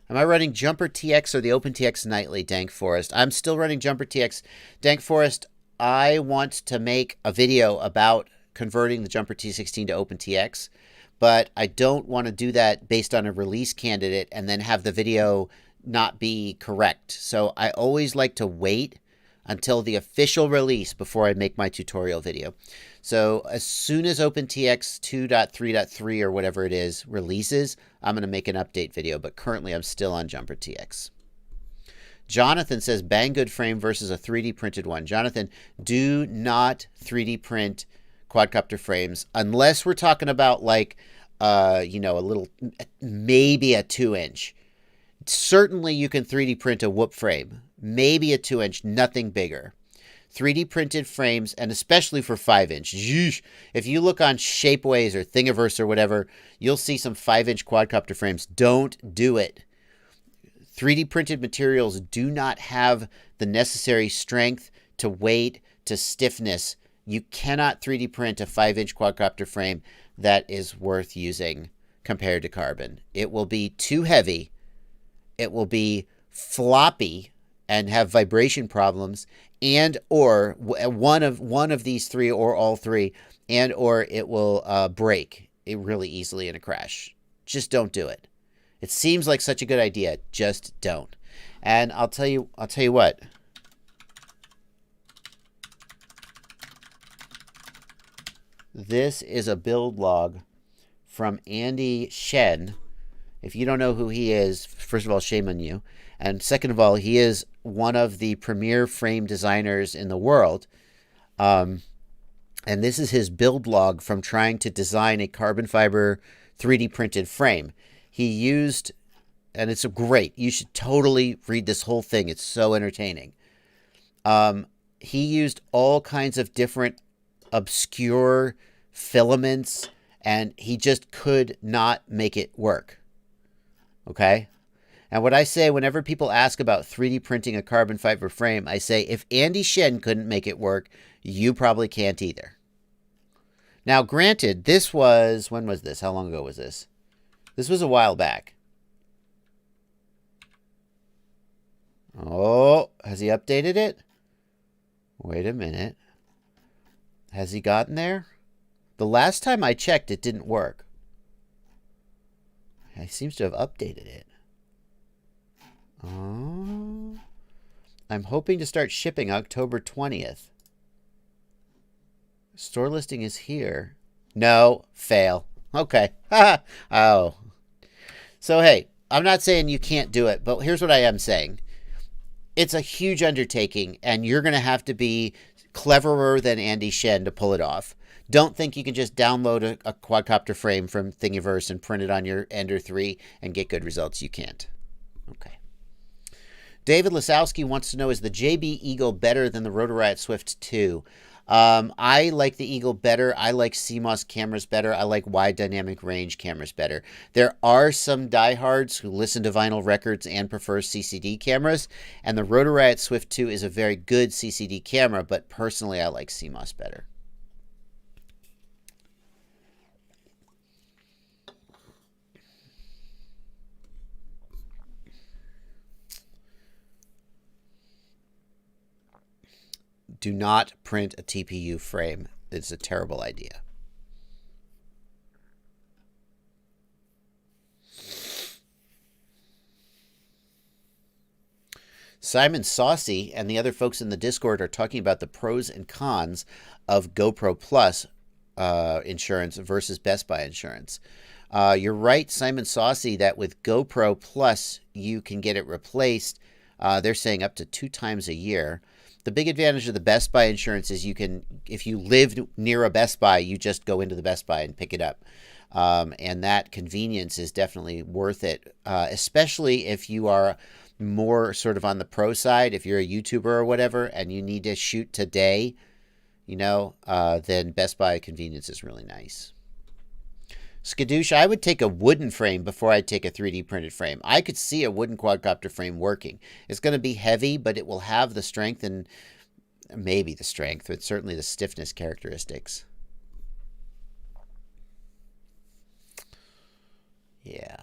Am I running Jumper TX or the OpenTX nightly, Dank Forest? I'm still running Jumper TX. Dank Forest, I want to make a video about converting the Jumper T16 to OpenTX, but I don't want to do that based on a release candidate and then have the video not be correct. So I always like to wait until the official release before I make my tutorial video. So as soon as OpenTX 2.3.3 or whatever it is releases, I'm going to make an update video, but currently I'm still on Jumper TX. Jonathan says Banggood frame versus a 3D printed one. Jonathan, do not 3D print quadcopter frames unless we're talking about like a little, maybe a 2-inch. Certainly you can 3D print a whoop frame, maybe a 2-inch, nothing bigger. 3D printed frames, and especially for 5-inch. If you look on Shapeways or Thingiverse or whatever, you'll see some 5-inch quadcopter frames. Don't do it. 3D printed materials do not have the necessary strength to weight to stiffness. You cannot 3D print a 5-inch quadcopter frame that is worth using compared to carbon. It will be too heavy. It will be floppy and have vibration problems, and or one of these three or all three, and or it will break it really easily in a crash. Just don't do it. It seems like such a good idea. Just don't. And I'll tell you what. This is a build log from Andy Shen. If you don't know who he is, first of all, shame on you. And second of all, he is one of the premier frame designers in the world. And this is his build log from trying to design a carbon fiber 3D printed frame. He used, and it's great, you should totally read this whole thing. It's so entertaining. He used all kinds of different obscure filaments, and he just could not make it work. Okay? And what I say whenever people ask about 3D printing a carbon fiber frame, I say, if Andy Shen couldn't make it work, you probably can't either. Now, granted, this was, when was this? How long ago was this? This was a while back. Oh, has he updated it? Wait a minute. Has he gotten there? The last time I checked, it didn't work. He seems to have updated it. Oh. I'm hoping to start shipping October 20th. Store listing is here. No, fail. Okay. Oh. So, hey, I'm not saying you can't do it, but here's what I am saying. It's a huge undertaking, and you're going to have to be cleverer than Andy Shen to pull it off. Don't think you can just download a quadcopter frame from Thingiverse and print it on your Ender 3 and get good results. You can't. Okay. David Lasowski wants to know, is the JB Eagle better than the Rotor Riot Swift 2? I like the Eagle better. I like CMOS cameras better. I like wide dynamic range cameras better. There are some diehards who listen to vinyl records and prefer CCD cameras, and the Rotor Riot Swift 2 is a very good CCD camera, but personally I like CMOS better. Do not print a TPU frame. It's a terrible idea. Simon Saucy and the other folks in the Discord are talking about the pros and cons of GoPro Plus insurance versus Best Buy insurance. You're right, Simon Saucy, that with GoPro Plus, you can get it replaced. They're saying up to 2 times a year. The big advantage of the Best Buy insurance is you can, if you live near a Best Buy, you just go into the Best Buy and pick it up. And that convenience is definitely worth it, especially if you are more sort of on the pro side. If you're a YouTuber or whatever and you need to shoot today, then Best Buy convenience is really nice. Skadoosh, I would take a wooden frame before I'd take a 3D printed frame. I could see a wooden quadcopter frame working. It's going to be heavy, but it will have the strength and maybe the strength, but certainly the stiffness characteristics. Yeah.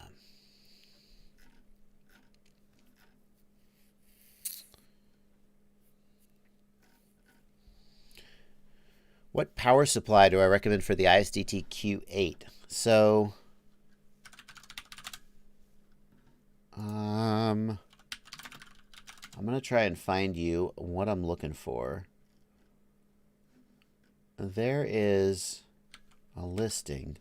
What power supply do I recommend for the ISDT Q8? So, I'm going to try and find you what I'm looking for. There is a listing.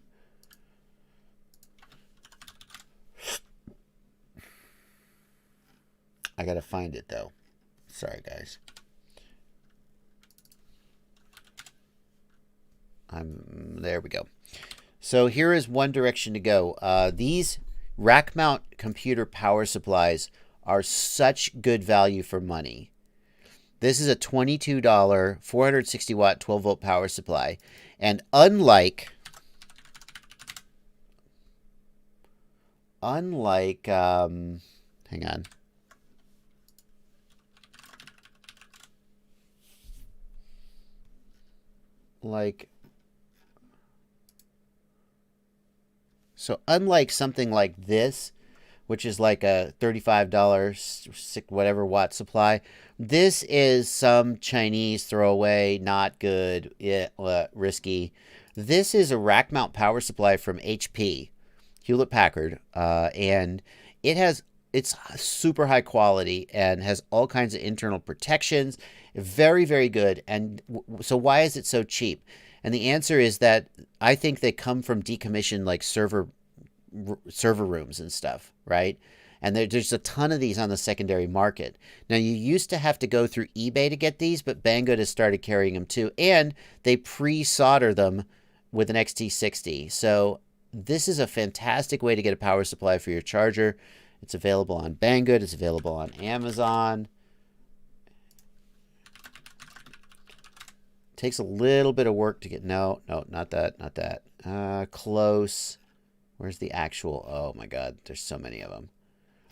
I got to find it, though. Sorry, guys. There we go. So here is one direction to go. These rack mount computer power supplies are such good value for money. This is a $22 460 watt 12 volt power supply, and unlike hang on. So unlike something like this, which is like a $35 whatever watt supply, this is some Chinese throwaway, not good, risky. This is a rack mount power supply from HP, Hewlett Packard, and it's super high quality and has all kinds of internal protections. Very, very good. And so why is it so cheap? And the answer is that I think they come from decommissioned like server rooms and stuff, right? And there's a ton of these on the secondary market. Now, you used to have to go through eBay to get these, but Banggood has started carrying them too. And they pre-solder them with an XT60. So this is a fantastic way to get a power supply for your charger. It's available on Banggood. It's available on Amazon. Takes a little bit of work to get. No, not that. Close. Where's the actual? Oh my God, there's so many of them.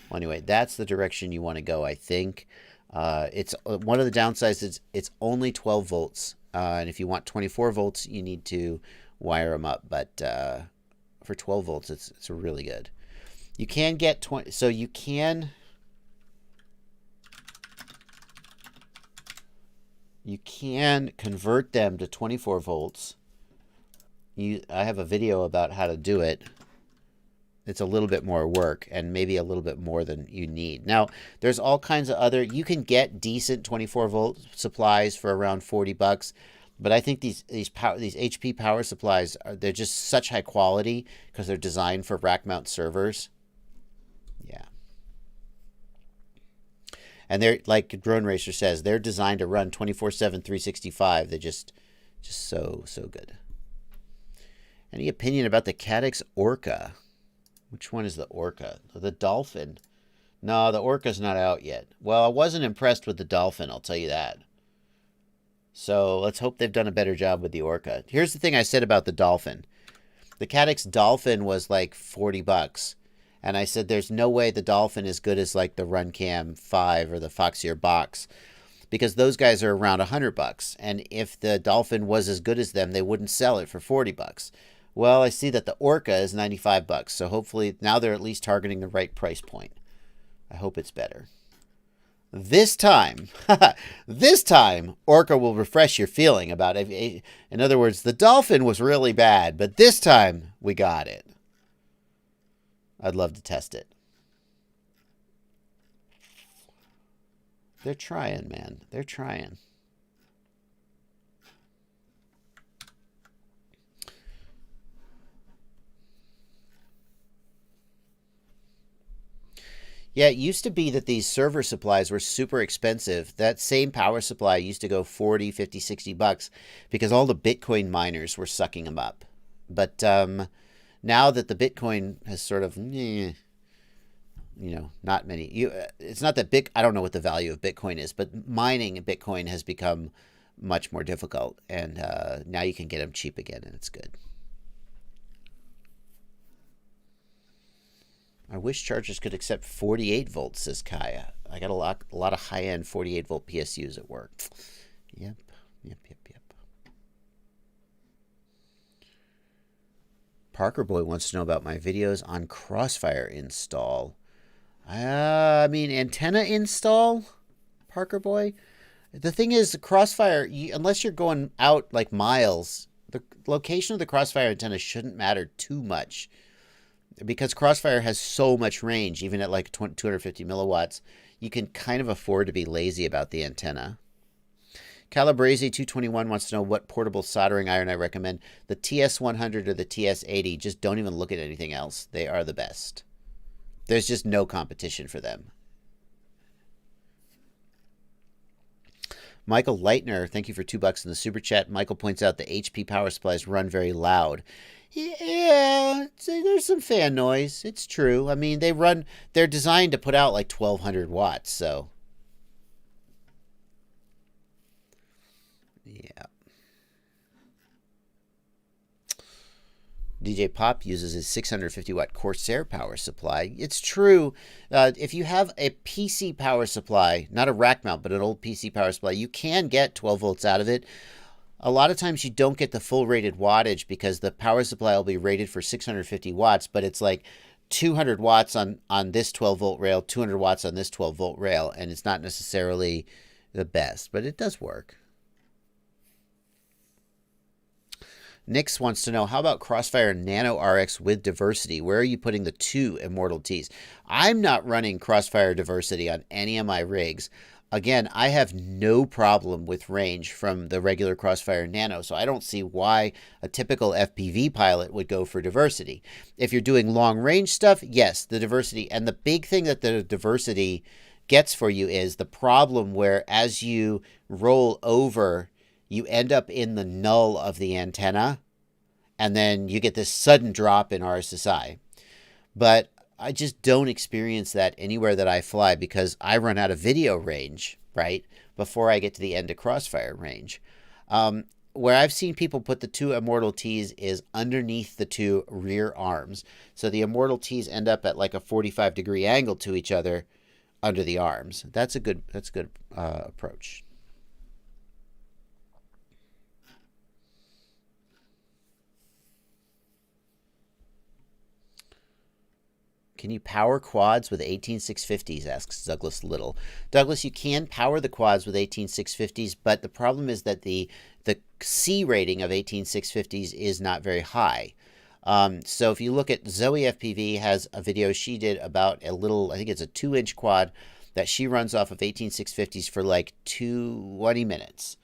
Well, anyway, that's the direction you want to go, I think. It's one of the downsides is it's only 12 volts. And if you want 24 volts, you need to wire them up. But for 12 volts, it's really good. You can get 20. So you can. You can convert them to 24 volts. I have a video about how to do it. it's a little bit more work and maybe a little bit more than you need. Now, there's all kinds of other, you can get decent 24-volt supplies for around $40, but I think these HP power supplies they're just such high quality because they're designed for rack mount servers. Yeah. And they're, like Drone Racer says, they're designed to run 24/7 365. They're just so good. Any opinion about the Caddx Orca? Which one is the Orca? The Dolphin. No, the Orca's not out yet. Well, I wasn't impressed with the Dolphin, I'll tell you that. So let's hope they've done a better job with the Orca. Here's the thing I said about the Dolphin. The Caddx Dolphin was like $40. And I said there's no way the Dolphin is good as like the Runcam 5 or the Foxier Box. Because those guys are around $100. And if the Dolphin was as good as them, they wouldn't sell it for $40. Well, I see that the Orca is $95, so hopefully now they're at least targeting the right price point. I hope it's better. This time, Orca will refresh your feeling about it. In other words, the Dolphin was really bad, but this time we got it. I'd love to test it. They're trying, man. They're trying. Yeah, it used to be that these server supplies were super expensive. That same power supply used to go 40, 50, 60 bucks because all the Bitcoin miners were sucking them up. But now that the Bitcoin has sort of, not many. It's not that I don't know what the value of Bitcoin is, but mining Bitcoin has become much more difficult. And now you can get them cheap again, and it's good. I wish chargers could accept 48 volts, says Kaya. I got a lot of high-end 48 volt PSUs at work. Yep. Parker Boy wants to know about my videos on Crossfire install. I mean, antenna install, Parker Boy? The thing is, the Crossfire, unless you're going out like miles, the location of the Crossfire antenna shouldn't matter too much. Because Crossfire has so much range, even at like 250 milliwatts, you can kind of afford to be lazy about the antenna. Calabrese 221 wants to know what portable soldering iron I recommend. The TS100 or the TS80. Just don't even look at anything else. They are the best. There's just no competition for them. Michael Leitner, thank you for $2 in the super chat. Michael points out the HP power supplies run very loud. Yeah, there's some fan noise. It's true. I mean, they're designed to put out like 1200 watts, so. Yeah. DJ Pop uses his 650 watt Corsair power supply. It's true. If you have a PC power supply, not a rack mount, but an old PC power supply, you can get 12 volts out of it. A lot of times you don't get the full rated wattage because the power supply will be rated for 650 watts, but it's like 200 watts on this 12 volt rail, 200 watts on this 12 volt rail, and it's not necessarily the best, but it does work. Nix wants to know, how about Crossfire Nano RX with diversity? Where are you putting the two Immortal Ts? I'm not running Crossfire diversity on any of my rigs. Again, I have no problem with range from the regular Crossfire Nano, so I don't see why a typical FPV pilot would go for diversity. If you're doing long range stuff, yes, the diversity. And the big thing that the diversity gets for you is the problem where as you roll over, you end up in the null of the antenna, and then you get this sudden drop in RSSI. But I just don't experience that anywhere that I fly because I run out of video range, right, before I get to the end of Crossfire range. Where I've seen people put the two Immortal Ts is underneath the two rear arms. So the Immortal Ts end up at like a 45-degree angle to each other under the arms. That's a good approach. Can you power quads with 18650s, asks Douglas Little. Douglas, you can power the quads with 18650s, but the problem is that the C rating of 18650s is not very high. So if you look at Zoe FPV has a video she did about a little, I think it's a 2-inch quad that she runs off of 18650s for like 20 minutes.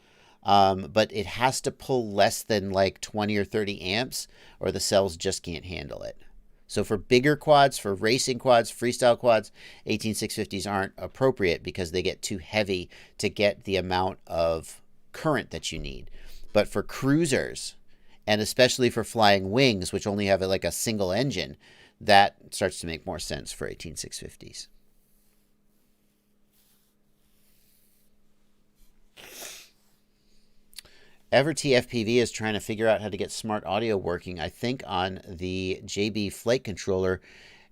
But it has to pull less than like 20 or 30 amps or the cells just can't handle it. So for bigger quads, for racing quads, freestyle quads, 18650s aren't appropriate because they get too heavy to get the amount of current that you need. But for cruisers, and especially for flying wings, which only have like a single engine, that starts to make more sense for 18650s. Everty FPV is trying to figure out how to get smart audio working, I think, on the JB flight controller.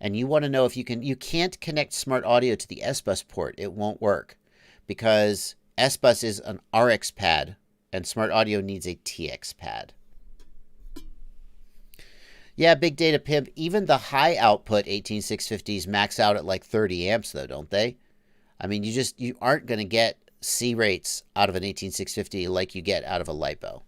And you want to know if you can't connect smart audio to the S-Bus port. It won't work because S-Bus is an RX pad and smart audio needs a TX pad. Yeah, Big Data Pimp, even the high output 18650s max out at like 30 amps though, don't they? I mean, you aren't going to get C rates out of an 18650 like you get out of a LiPo.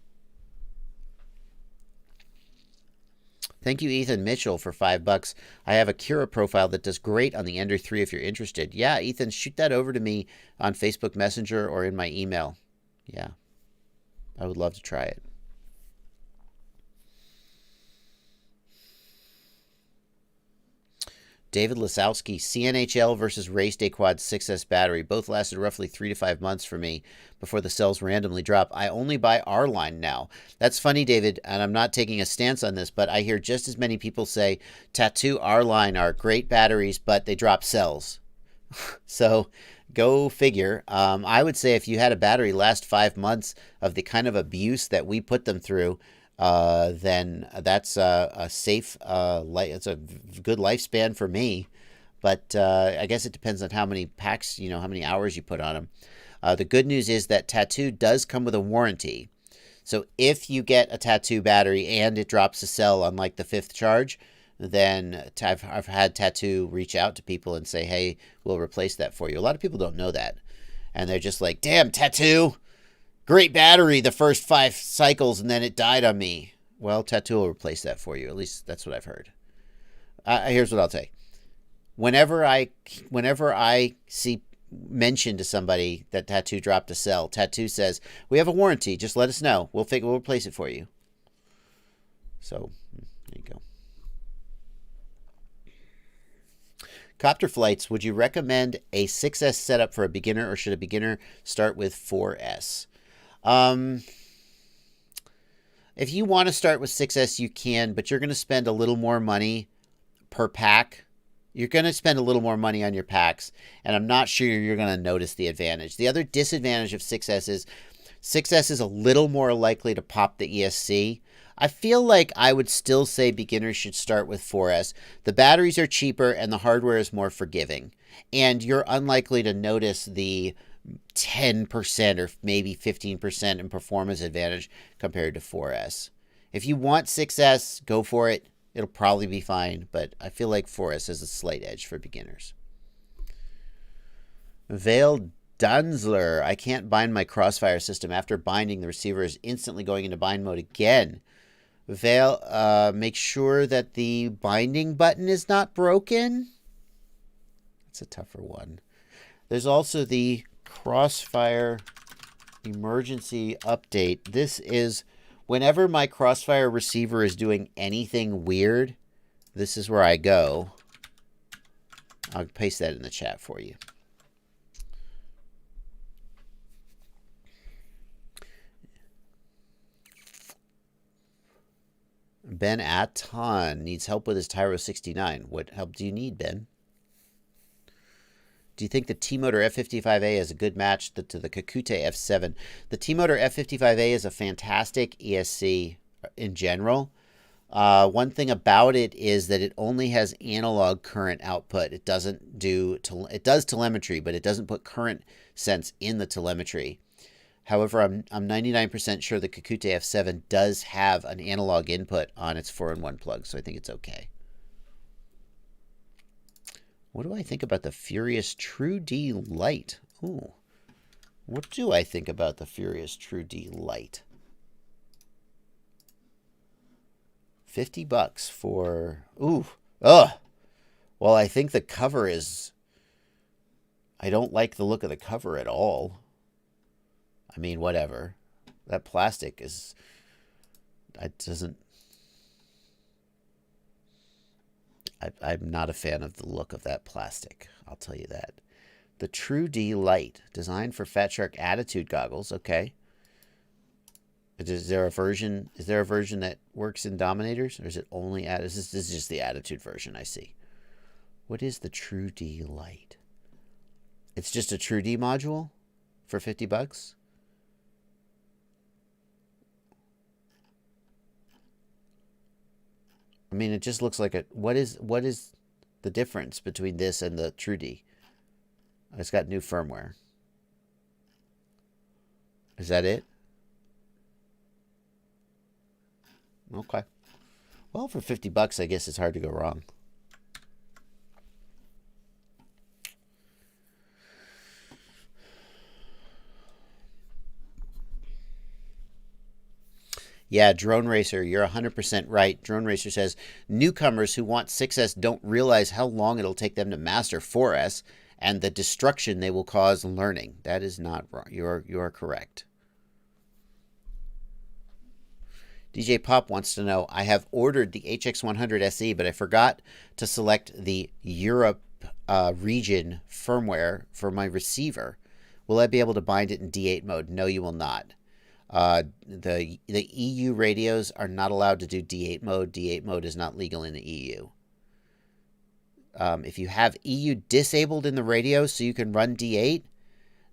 Thank you, Ethan Mitchell, for $5. I have a Cura profile that does great on the Ender 3 if you're interested. Yeah, Ethan, shoot that over to me on Facebook Messenger or in my email. Yeah, I would love to try it. David Lasowski, CNHL versus Race Day Quad 6S battery. Both lasted roughly 3 to 5 months for me before the cells randomly drop. I only buy R-Line now. That's funny, David, and I'm not taking a stance on this, but I hear just as many people say Tattoo R-Line are great batteries, but they drop cells. So go figure. I would say if you had a battery last 5 months of the kind of abuse that we put them through, then that's a safe, it's a good lifespan for me. But I guess it depends on how many packs, how many hours you put on them. The good news is that Tattoo does come with a warranty. So if you get a Tattoo battery and it drops a cell on like the 5th charge, then I've had Tattoo reach out to people and say, hey, we'll replace that for you. A lot of people don't know that. And they're just like, damn, Tattoo. Great battery the first 5 cycles, and then it died on me. Well, Tattoo will replace that for you. At least that's what I've heard. Here's what I'll say. Whenever I see mention to somebody that Tattoo dropped a cell, Tattoo says, we have a warranty. Just let us know. We'll replace it for you. So, there you go. Copter flights, would you recommend a 6S setup for a beginner, or should a beginner start with 4S? If you want to start with 6S, you can, but you're going to spend a little more money per pack. You're going to spend a little more money on your packs, and I'm not sure you're going to notice the advantage. The other disadvantage of 6S is 6S is a little more likely to pop the ESC. I feel like I would still say beginners should start with 4S. The batteries are cheaper and the hardware is more forgiving, and you're unlikely to notice the 10% or maybe 15% in performance advantage compared to 4S. If you want 6S, go for it. It'll probably be fine, but I feel like 4S has a slight edge for beginners. Vale Dunsler, I can't bind my Crossfire system. After binding, the receiver is instantly going into bind mode again. Vale, make sure that the binding button is not broken. That's a tougher one. There's also the Crossfire emergency update. This is whenever my Crossfire receiver is doing anything weird, this is where I go. I'll paste that in the chat for you. Ben Aton needs help with his Tyro 69. What help do you need, Ben? Do you think the T-Motor F55A is a good match to the Kakute F7? The T-Motor F55A is a fantastic ESC in general. One thing about it is that it only has analog current output. It doesn't do it does telemetry, but it doesn't put current sense in the telemetry. However, I'm 99% sure the Kakute F7 does have an analog input on its 4-in-1 plug, so I think it's okay. What do I think about the Furious True D Lite? Ooh. What do I think about the Furious True D Lite? $50 for... Ooh. Ugh. Well, I think the cover is... I don't like the look of the cover at all. I mean, whatever. That plastic is... It doesn't... I'm not a fan of the look of that plastic. I'll tell you that. The True D Lite, designed for Fat Shark Attitude goggles. Okay. Is there a version? Is there a version that works in Dominators, or is it only this is just the Attitude version? I see. What is the True D Lite? It's just a True D module for $50. I mean, it just looks like a... What is the difference between this and the True D? It's got new firmware. Is that it? Okay. Well, for $50, I guess it's hard to go wrong. Yeah, Drone Racer, you're 100% right. Drone Racer says, newcomers who want 6S don't realize how long it'll take them to master 4S and the destruction they will cause learning. That is not wrong. You're correct. DJ Pop wants to know, I have ordered the HX100 SE, but I forgot to select the Europe region firmware for my receiver. Will I be able to bind it in D8 mode? No, you will not. The EU radios are not allowed to do D8 mode. D8 mode is not legal in the EU. If you have EU disabled in the radio so you can run D8,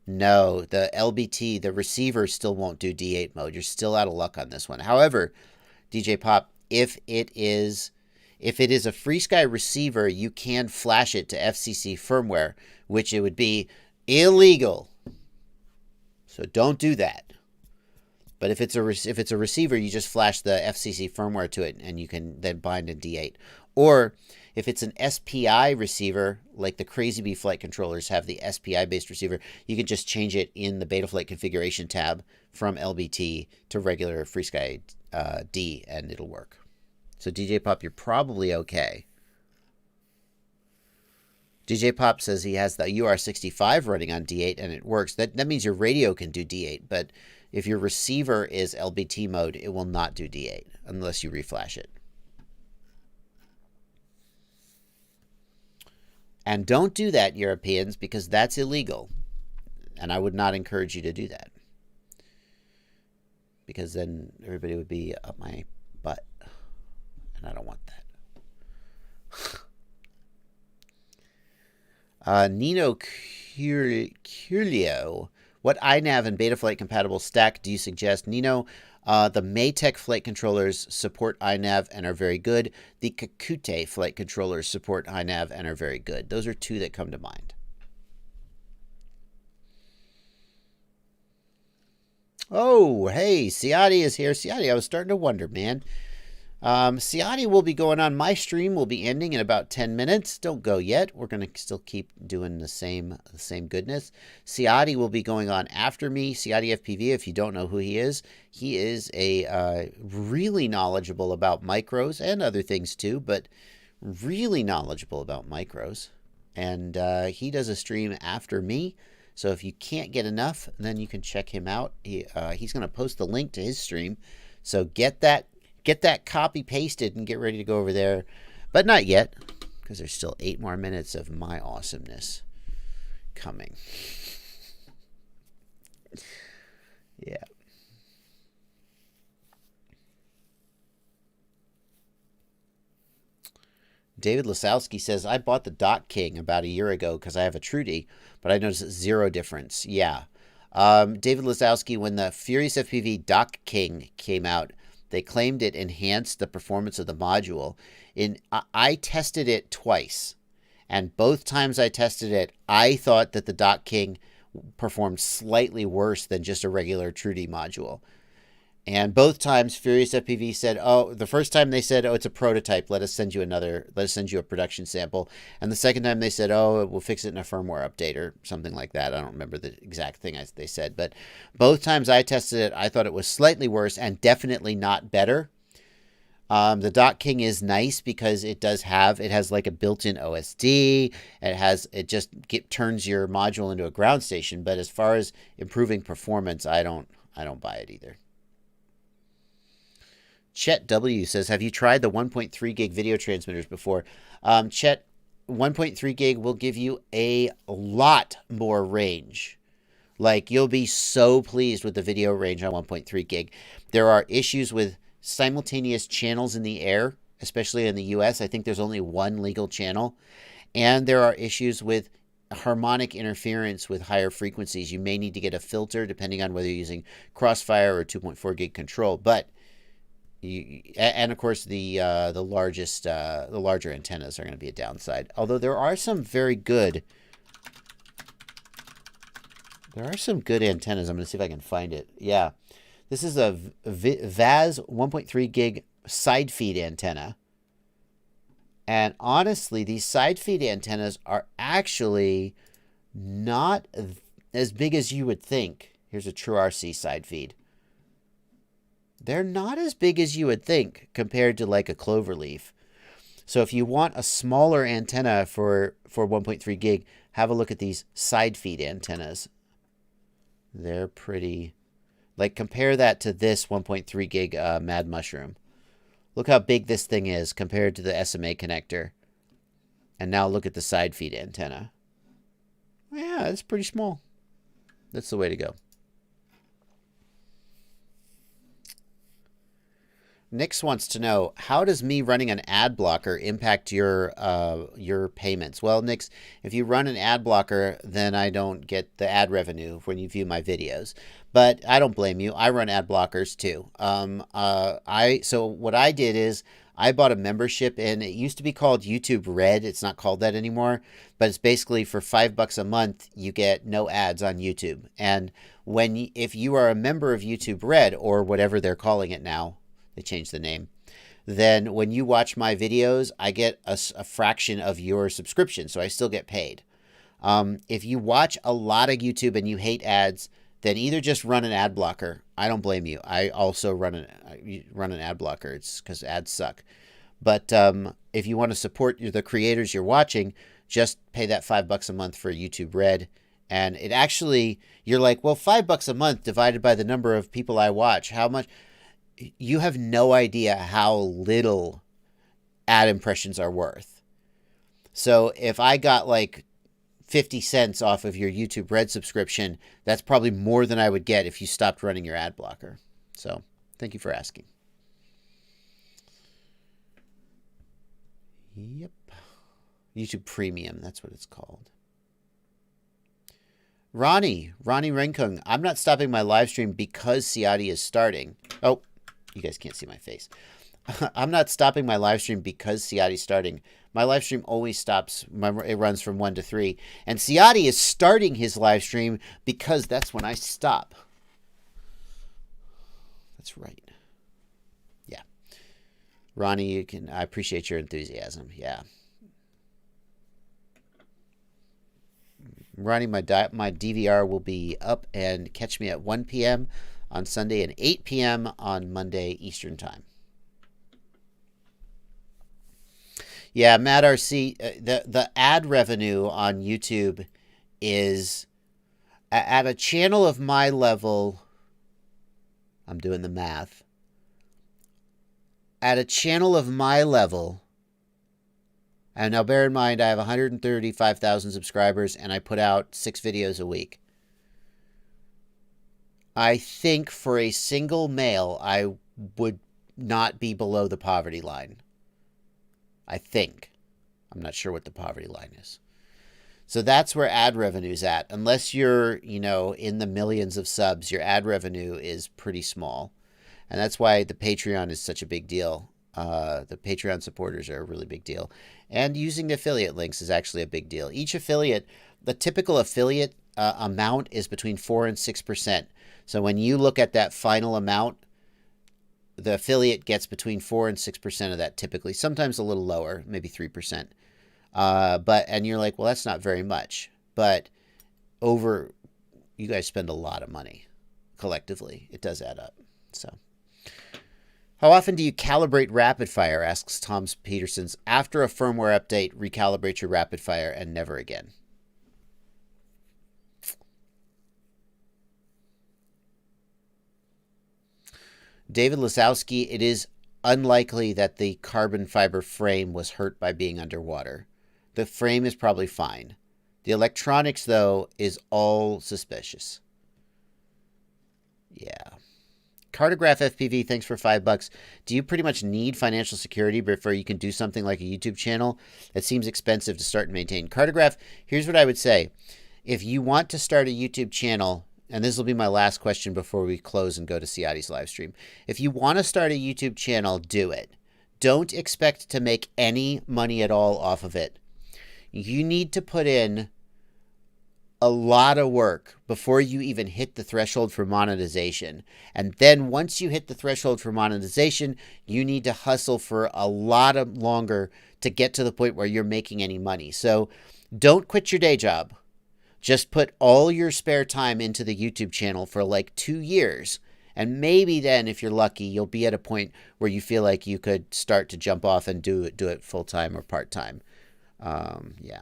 no, the LBT, the receiver still won't do D8 mode. You're still out of luck on this one. However, DJ Pop, if it is a FreeSky receiver, you can flash it to FCC firmware, which it would be illegal. So don't do that. But if it's a receiver, you just flash the FCC firmware to it, and you can then bind in D8. Or if it's an SPI receiver, like the Crazy Bee flight controllers have the SPI-based receiver, you can just change it in the Betaflight configuration tab from LBT to regular FreeSky D, and it'll work. So DJ Pop, you're probably okay. DJ Pop says he has the UR65 running on D8, and it works. That means your radio can do D8, but if your receiver is LBT mode, it will not do D8 unless you reflash it. And don't do that, Europeans, because that's illegal. And I would not encourage you to do that. Because then everybody would be up my butt. And I don't want that. Nino Curlio, what iNav and Betaflight compatible stack do you suggest? Nino, the Maytech flight controllers support iNav and are very good. The Kakute flight controllers support iNav and are very good. Those are two that come to mind. Oh, hey, Siati is here. Siati, I was starting to wonder, man. Siati will be going on. My stream will be ending in about 10 minutes. Don't go yet. We're going to still keep doing the same goodness. Siati will be going on after me. Siati FPV, if you don't know who he is a really knowledgeable about micros and other things too, but really knowledgeable about micros. And he does a stream after me. So if you can't get enough, then you can check him out. He's going to post the link to his stream. So get that copy pasted and get ready to go over there. But not yet, because there's still 8 more minutes of my awesomeness coming. Yeah. David Lasowski says, I bought the Dock King about a year ago because I have a Trudy, but I noticed zero difference. Yeah. David Lasowski, when the Furious FPV Dock King came out, they claimed it enhanced the performance of the module. I tested it twice, and both times I tested it, I thought that the Dock King performed slightly worse than just a regular Trudy module. And both times Furious FPV said, the first time they said, it's a prototype, let us send you a production sample. And the second time they said, we'll fix it in a firmware update or something like that. I don't remember the exact thing they said, but both times I tested it, I thought it was slightly worse and definitely not better. The Dock King is nice because it has like a built-in OSD. It just turns your module into a ground station. But as far as improving performance, I don't buy it either. Chet W says, have you tried the 1.3 gig video transmitters before? Chet, 1.3 gig will give you a lot more range. Like, you'll be so pleased with the video range on 1.3 gig. There are issues with simultaneous channels in the air, especially in the US. I think there's only one legal channel. And there are issues with harmonic interference with higher frequencies. You may need to get a filter depending on whether you're using Crossfire or 2.4 gig control. But and of course the larger antennas are going to be a downside. Although there are some very good antennas. I'm going to see if I can find it. Yeah. This is a VAS 1.3 gig side feed antenna. And honestly, these side feed antennas are actually not as big as you would think. Here's a True RC side feed. They're not as big as you would think compared to like a cloverleaf. So if you want a smaller antenna for 1.3 gig, have a look at these side feed antennas. They're pretty, like, compare that to this 1.3 gig Mad Mushroom. Look how big this thing is compared to the SMA connector. And now look at the side feed antenna. Yeah, it's pretty small. That's the way to go. Nix wants to know, how does me running an ad blocker impact your payments? Well, Nix, if you run an ad blocker, then I don't get the ad revenue when you view my videos. But I don't blame you. I run ad blockers too. So what I did is I bought a membership, and it used to be called YouTube Red. It's not called that anymore, but it's basically for $5 a month, you get no ads on YouTube. And if you are a member of YouTube Red, or whatever they're calling it now, they changed the name, then when you watch my videos, I get a fraction of your subscription, so I still get paid. If you watch a lot of YouTube and you hate ads, then either just run an ad blocker. I don't blame you. I also run an ad blocker. It's because ads suck. But if you want to support the creators you're watching, just pay that $5 a month for YouTube Red. And it actually, you're like, well, $5 a month divided by the number of people I watch, how much? You have no idea how little ad impressions are worth. So if I got like 50 cents off of your YouTube Red subscription, that's probably more than I would get if you stopped running your ad blocker. So thank you for asking. Yep. YouTube Premium, that's what it's called. Ronnie Renkung, I'm not stopping my live stream because Ciati is starting. Oh, you guys can't see my face. I'm not stopping my live stream because Ciati's starting. My live stream always stops. It runs from 1 to 3. And Ciati is starting his live stream because that's when I stop. That's right. Yeah. Ronnie, I appreciate your enthusiasm. Yeah. Ronnie, my DVR will be up, and catch me at 1 p.m. on Sunday and 8 p.m. on Monday Eastern Time. Yeah, Matt RC, the ad revenue on YouTube is, at a channel of my level, I'm doing the math, at a channel of my level, and now bear in mind I have 135,000 subscribers and I put out 6 videos a week. I think for a single male, I would not be below the poverty line. I think. I'm not sure what the poverty line is. So that's where ad revenue's at. Unless you're, in the millions of subs, your ad revenue is pretty small. And that's why the Patreon is such a big deal. The Patreon supporters are a really big deal. And using the affiliate links is actually a big deal. Each affiliate, the typical affiliate amount is between 4 and 6%. So when you look at that final amount, the affiliate gets between 4 and 6% of that typically, sometimes a little lower, maybe 3%. And you're like, well, that's not very much. But you guys spend a lot of money collectively. It does add up. So How often do you calibrate rapid fire? Asks Tom Petersons. After a firmware update, recalibrate your rapid fire and never again. David Lasowski, it is unlikely that the carbon fiber frame was hurt by being underwater. The frame is probably fine. The electronics, though, is all suspicious. Yeah. Cartograph FPV, thanks for $5. Do you pretty much need financial security before you can do something like a YouTube channel? It seems expensive to start and maintain. Cartograph, here's what I would say. If you want to start a YouTube channel, and this will be my last question before we close and go to Ciati's live stream. If you want to start a YouTube channel, do it. Don't expect to make any money at all off of it. You need to put in a lot of work before you even hit the threshold for monetization. And then once you hit the threshold for monetization, you need to hustle for a lot of longer to get to the point where you're making any money. So don't quit your day job. Just put all your spare time into the YouTube channel for like 2 years. And maybe then, if you're lucky, you'll be at a point where you feel like you could start to jump off and do it full-time or part-time. Yeah.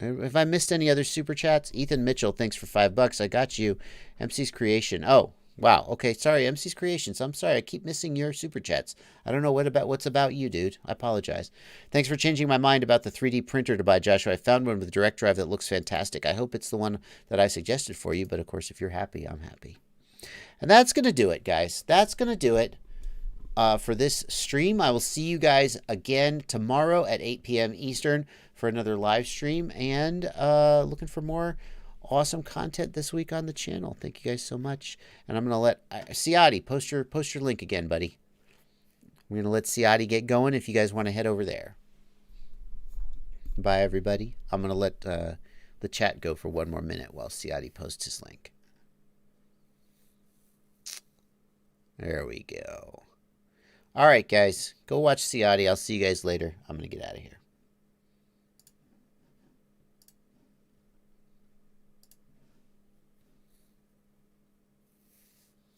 If I missed any other super chats, Ethan Mitchell, thanks for $5. I got you. MC's Creation. Oh, wow. Okay, sorry, MC's Creations. I'm sorry. I keep missing your super chats. I don't know what's about you, dude. I apologize. Thanks for changing my mind about the 3D printer to buy, Joshua. I found one with direct drive that looks fantastic. I hope it's the one that I suggested for you, but of course, if you're happy, I'm happy. And that's going to do it, guys. That's going to do it for this stream. I will see you guys again tomorrow at 8 p.m. Eastern for another live stream, and looking for more awesome content this week on the channel. Thank you guys so much. And I'm going to let Ciati post your link again, buddy. We're going to let Ciati get going if you guys want to head over there. Bye, everybody. I'm going to let the chat go for 1 more minute while Ciati posts his link. There we go. All right, guys. Go watch Ciati. I'll see you guys later. I'm going to get out of here.